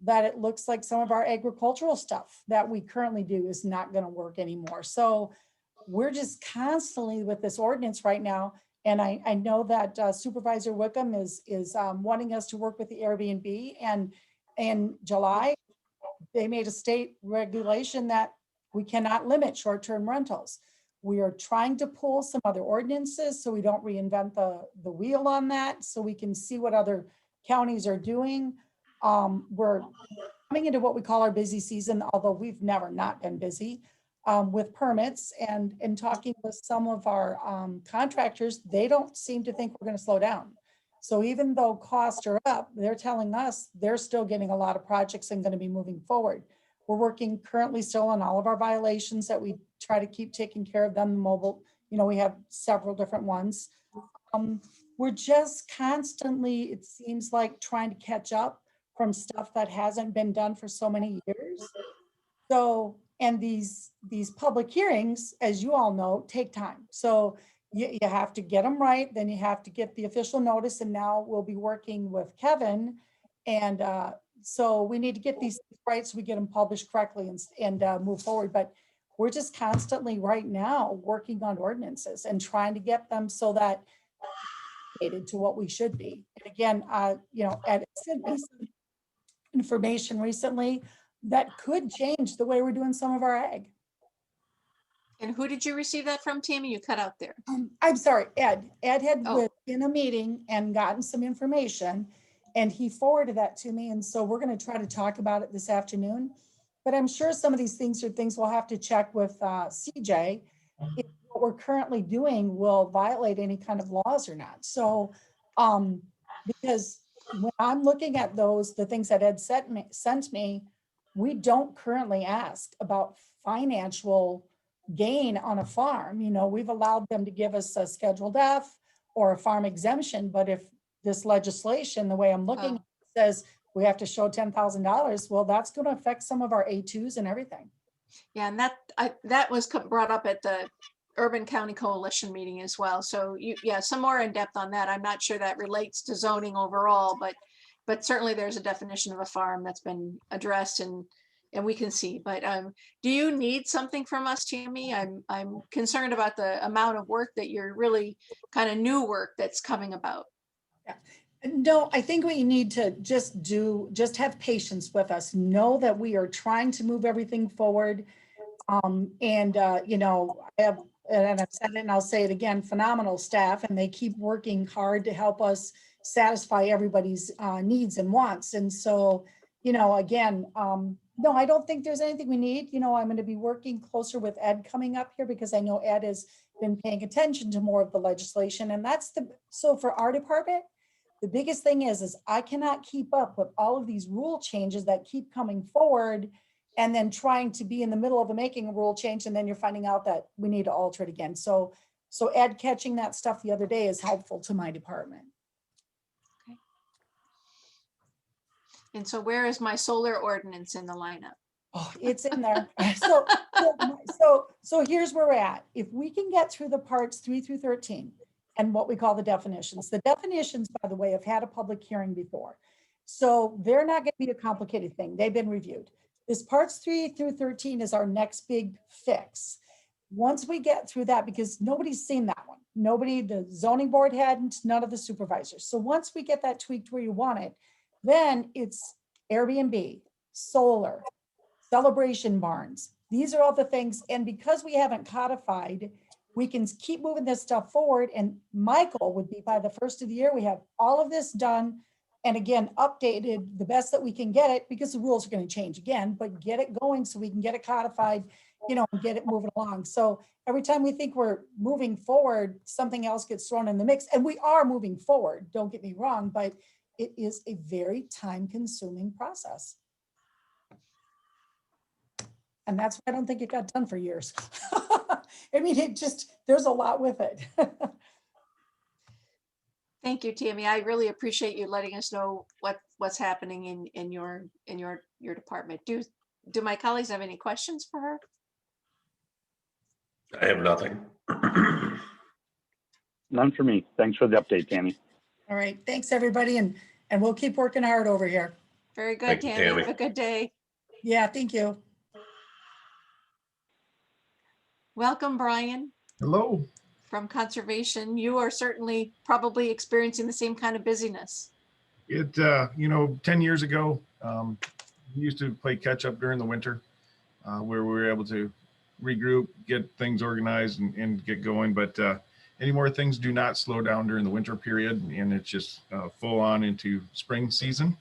that it looks like some of our agricultural stuff that we currently do is not going to work anymore. So we're just constantly with this ordinance right now. And I know that Supervisor Wickham is wanting us to work with the Airbnb, and in July, they made a state regulation that we cannot limit short-term rentals. We are trying to pull some other ordinances so we don't reinvent the wheel on that, so we can see what other counties are doing. We're coming into what we call our busy season, although we've never not been busy with permits, and talking with some of our contractors, they don't seem to think we're going to slow down. So even though costs are up, they're telling us they're still getting a lot of projects and going to be moving forward. We're working currently still on all of our violations that we try to keep taking care of them. Mobile, we have several different ones. We're just constantly, it seems like, trying to catch up from stuff that hasn't been done for so many years. So, and these public hearings, as you all know, take time. So you have to get them right, then you have to get the official notice, and now we'll be working with Kevin. And so we need to get these right so we get them published correctly and move forward. But we're just constantly right now working on ordinances and trying to get them so that to what we should be. And again, Ed sent me some information recently that could change the way we're doing some of our ag. And who did you receive that from, Tammy? You cut out there. I'm sorry, Ed. Ed had Oh. been in a meeting and gotten some information, and he forwarded that to me. And so we're going to try to talk about it this afternoon. But I'm sure some of these things are things we'll have to check with CJ if what we're currently doing will violate any kind of laws or not. So, because when I'm looking at the things that Ed sent me, we don't currently ask about financial gain on a farm. We've allowed them to give us a Scheduled F or a farm exemption, but if this legislation, the way I'm looking, at it, says we have to show $10,000, well, that's going to affect some of our A2s and everything. Yeah, and that was brought up at the Urban County Coalition meeting as well. So some more in depth on that. I'm not sure that relates to zoning overall, but certainly there's a definition of a farm that's been addressed and we can see. But do you need something from us, Tammy? I'm concerned about the amount of work that you're really kind of new work that's coming about. Yeah. No, I think we need to just have patience with us. Know that we are trying to move everything forward. I have, and I've said it and I'll say it again, phenomenal staff, and they keep working hard to help us satisfy everybody's needs and wants. And so, again, no, I don't think there's anything we need. I'm going to be working closer with Ed coming up here because I know Ed has been paying attention to more of the legislation. And so for our department, the biggest thing is I cannot keep up with all of these rule changes that keep coming forward and then trying to be in the middle of making a rule change. And then you're finding out that we need to alter it again. So Ed catching that stuff the other day is helpful to my department. And so where is my solar ordinance in the lineup? Oh, it's in there. So here's where we're at. If we can get through the parts 3 through 13 and what we call the definitions. The definitions, by the way, have had a public hearing before. So they're not going to be a complicated thing. They've been reviewed. This parts 3 through 13 is our next big fix. Once we get through that, because nobody's seen that one. The zoning board hadn't, none of the supervisors. So once we get that tweaked where you want it, then it's Airbnb, solar, celebration barns. These are all the things. And because we haven't codified, we can keep moving this stuff forward. And my goal would be by the first of the year, we have all of this done. And again, updated the best that we can get it, because the rules are going to change again, but get it going so we can get it codified, and get it moving along. So every time we think we're moving forward, something else gets thrown in the mix. And we are moving forward, don't get me wrong, but it is a very time-consuming process. And that's why I don't think it got done for years. I mean, there's a lot with it. Thank you, Tammy. I really appreciate you letting us know what's happening in your department. Do my colleagues have any questions for her? I have nothing. None for me. Thanks for the update, Tammy. All right, thanks, everybody, and we'll keep working hard over here. Very good, Thank you, Tammy. Tammy. Have a good day. Yeah, thank you. Welcome, Brian, Hello. from Conservation. You are certainly probably experiencing the same kind of busyness. 10 years ago, we used to play catch up during the winter, where we were able to regroup, get things organized and get going. But anymore, things do not slow down during the winter period, and it's just full on into spring season.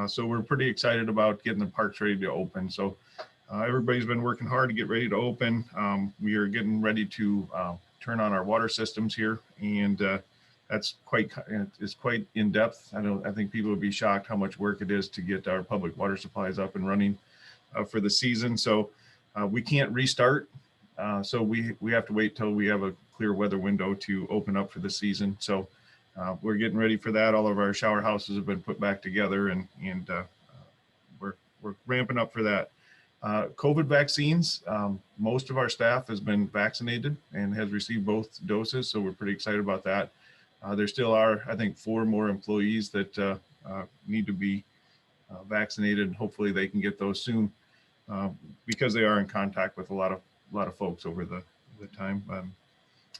So we're pretty excited about getting the parks ready to open. So everybody's been working hard to get ready to open. We are getting ready to turn on our water systems here, and it's quite in depth. I think people would be shocked how much work it is to get our public water supplies up and running for the season. So we can't restart. So we have to wait till we have a clear weather window to open up for the season. So we're getting ready for that. All of our shower houses have been put back together, and we're ramping up for that. COVID vaccines, most of our staff has been vaccinated and has received both doses. So we're pretty excited about that. There still are, I think, 4 more employees that need to be vaccinated. Hopefully they can get those soon because they are in contact with a lot of folks over the time.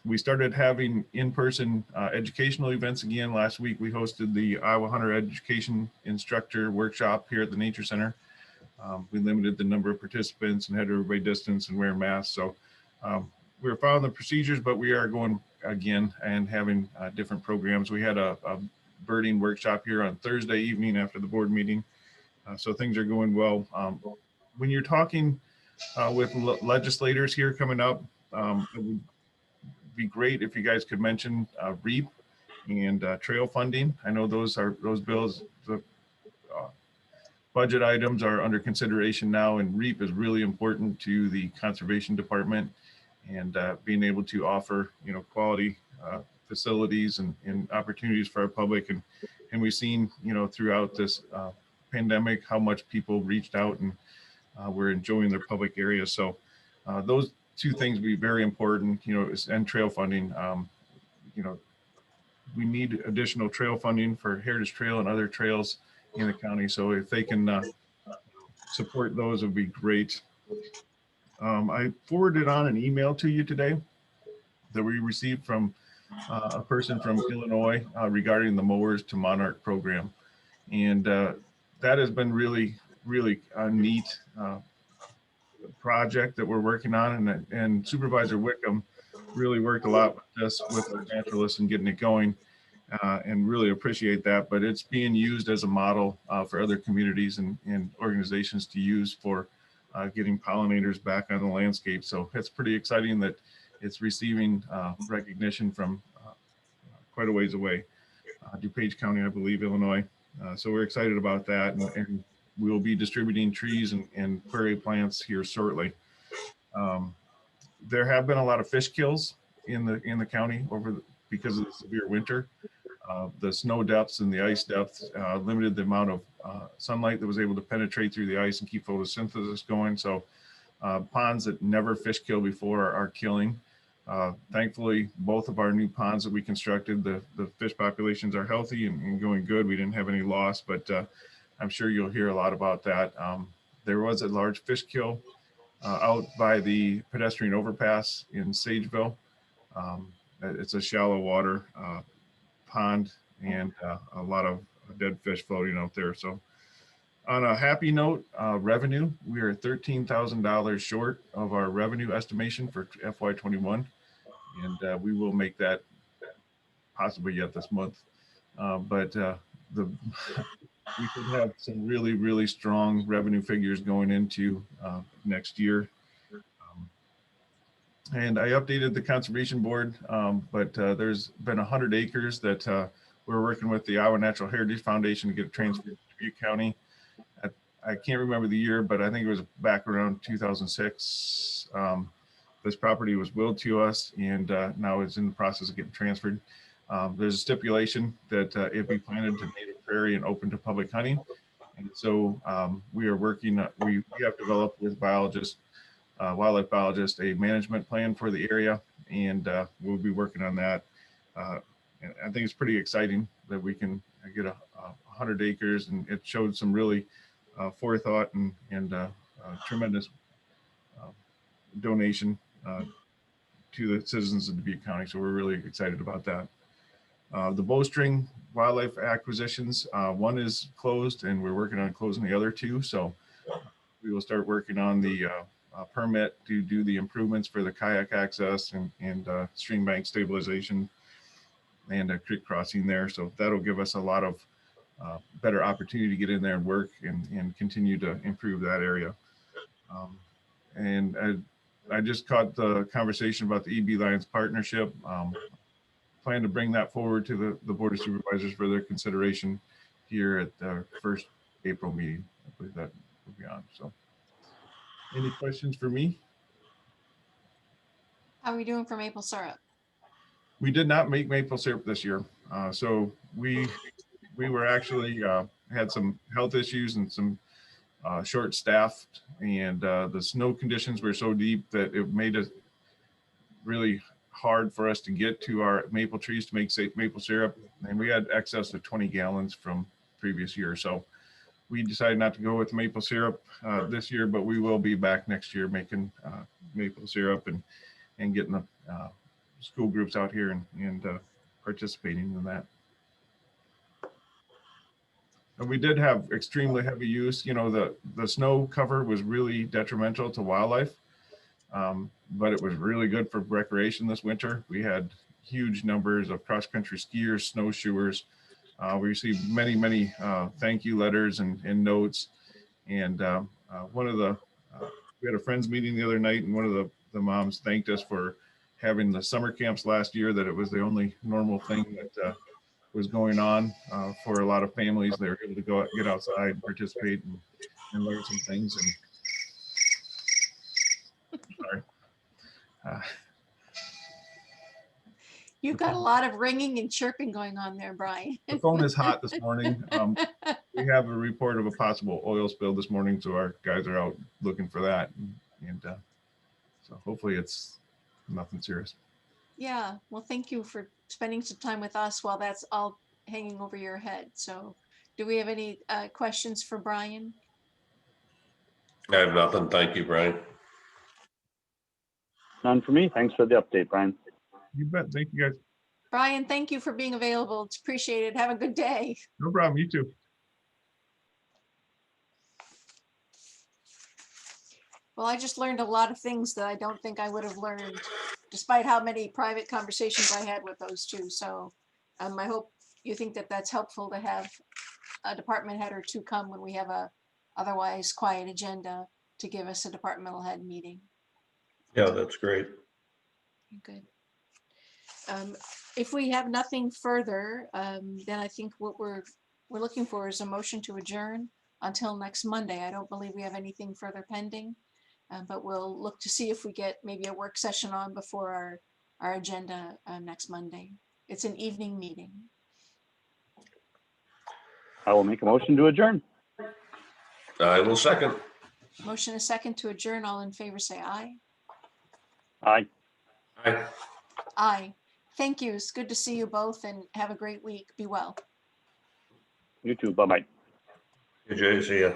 We started having in-person educational events again. Last week, we hosted the Iowa Hunter Education Instructor Workshop here at the Nature Center. We limited the number of participants and had everybody distance and wear masks. So we're following the procedures, but we are going again and having different programs. We had a birding workshop here on Thursday evening after the board meeting. So things are going well. When you're talking with legislators here coming up, it would be great if you guys could mention REAP and trail funding. I know those bills, the budget items are under consideration now, and REAP is really important to the conservation department and being able to offer, quality facilities and opportunities for our public. And we've seen, throughout this pandemic, how much people reached out and were enjoying their public areas. So those 2 things be very important, and trail funding. We need additional trail funding for Heritage Trail and other trails in the county. So if they can support those, it would be great. I forwarded on an email to you today that we received from a person from Illinois regarding the Mowers to Monarch program. And that has been really, really a neat project that we're working on. And Supervisor Wickham really worked a lot with us, with our naturalists, and getting it going. And really appreciate that. But it's being used as a model for other communities and organizations to use for getting pollinators back on the landscape. So it's pretty exciting that it's receiving recognition from quite a ways away. DuPage County, I believe, Illinois. So we're excited about that. And we'll be distributing trees and prairie plants here shortly. There have been a lot of fish kills in the county because of the severe winter. The snow depths and the ice depths limited the amount of sunlight that was able to penetrate through the ice and keep photosynthesis going. So ponds that never fish kill before are killing. Thankfully, both of our new ponds that we constructed, the fish populations are healthy and going good. We didn't have any loss, but I'm sure you'll hear a lot about that. There was a large fish kill out by the pedestrian overpass in Sageville. It's a shallow water pond and a lot of dead fish floating out there. So on a happy note, revenue, we are $13,000 short of our revenue estimation for FY21. And we will make that possibly yet this month. But we could have some really, really strong revenue figures going into next year. And I updated the conservation board, but there's been 100 acres that we're working with the Iowa Natural Heritage Foundation to get transferred to Dubuque County. I can't remember the year, but I think it was back around 2006. This property was willed to us, and now it's in the process of getting transferred. There's a stipulation that it be planted to native prairie and open to public hunting. And so we are working, we have developed with biologists, wildlife biologists, a management plan for the area, and we'll be working on that. And I think it's pretty exciting that we can get 100 acres, and it showed some really forethought and tremendous donation to the citizens of Dubuque County. So we're really excited about that. The Bowstring wildlife acquisitions, one is closed, and we're working on closing the other two. So we will start working on the permit to do the improvements for the kayak access and stream bank stabilization and a creek crossing there. So that'll give us a lot of better opportunity to get in there and work and continue to improve that area. And I just caught the conversation about the EB Lions partnership. Plan to bring that forward to the Board of Supervisors for their consideration here at the first April meeting. I believe that will be on. So any questions for me? How are we doing for maple syrup? We did not make maple syrup this year. So we were actually had some health issues and some short staffed, and the snow conditions were so deep that it made it really hard for us to get to our maple trees to make maple syrup. And we had excess of 20 gallons from previous year. So we decided not to go with maple syrup this year, but we will be back next year making maple syrup and getting the school groups out here and participating in that. And we did have extremely heavy use. You know, the snow cover was really detrimental to wildlife, but it was really good for recreation this winter. We had huge numbers of cross-country skiers, snowshoers. We received many thank you letters and notes. And we had a friends meeting the other night, and one of the moms thanked us for having the summer camps last year, that it was the only normal thing that was going on for a lot of families. They were able to go out, get outside and participate and learn some things. And sorry. You've got a lot of ringing and chirping going on there, Brian. The phone is hot this morning. We have a report of a possible oil spill this morning, so our guys are out looking for that. And so hopefully it's nothing serious. Yeah, well, thank you for spending some time with us while that's all hanging over your head. So do we have any questions for Brian? I have nothing. Thank you, Brian. None for me. Thanks for the update, Brian. You bet. Thank you, guys. Brian, thank you for being available. It's appreciated. Have a good day. No problem. You too. Well, I just learned a lot of things that I don't think I would have learned, despite how many private conversations I had with those two. So I hope you think that that's helpful to have a department head or two come when we have a otherwise quiet agenda to give us a departmental head meeting. Yeah, that's great. Good. If we have nothing further, then I think what we're looking for is a motion to adjourn until next Monday. I don't believe we have anything further pending, but we'll look to see if we get maybe a work session on before our agenda next Monday. It's an evening meeting. I will make a motion to adjourn. I will second. Motion is second to adjourn. All in favor, say aye. Aye. Aye. Aye. Thank you. It's good to see you both, and have a great week. Be well. You too. Bye-bye. Hey, Jay, see ya.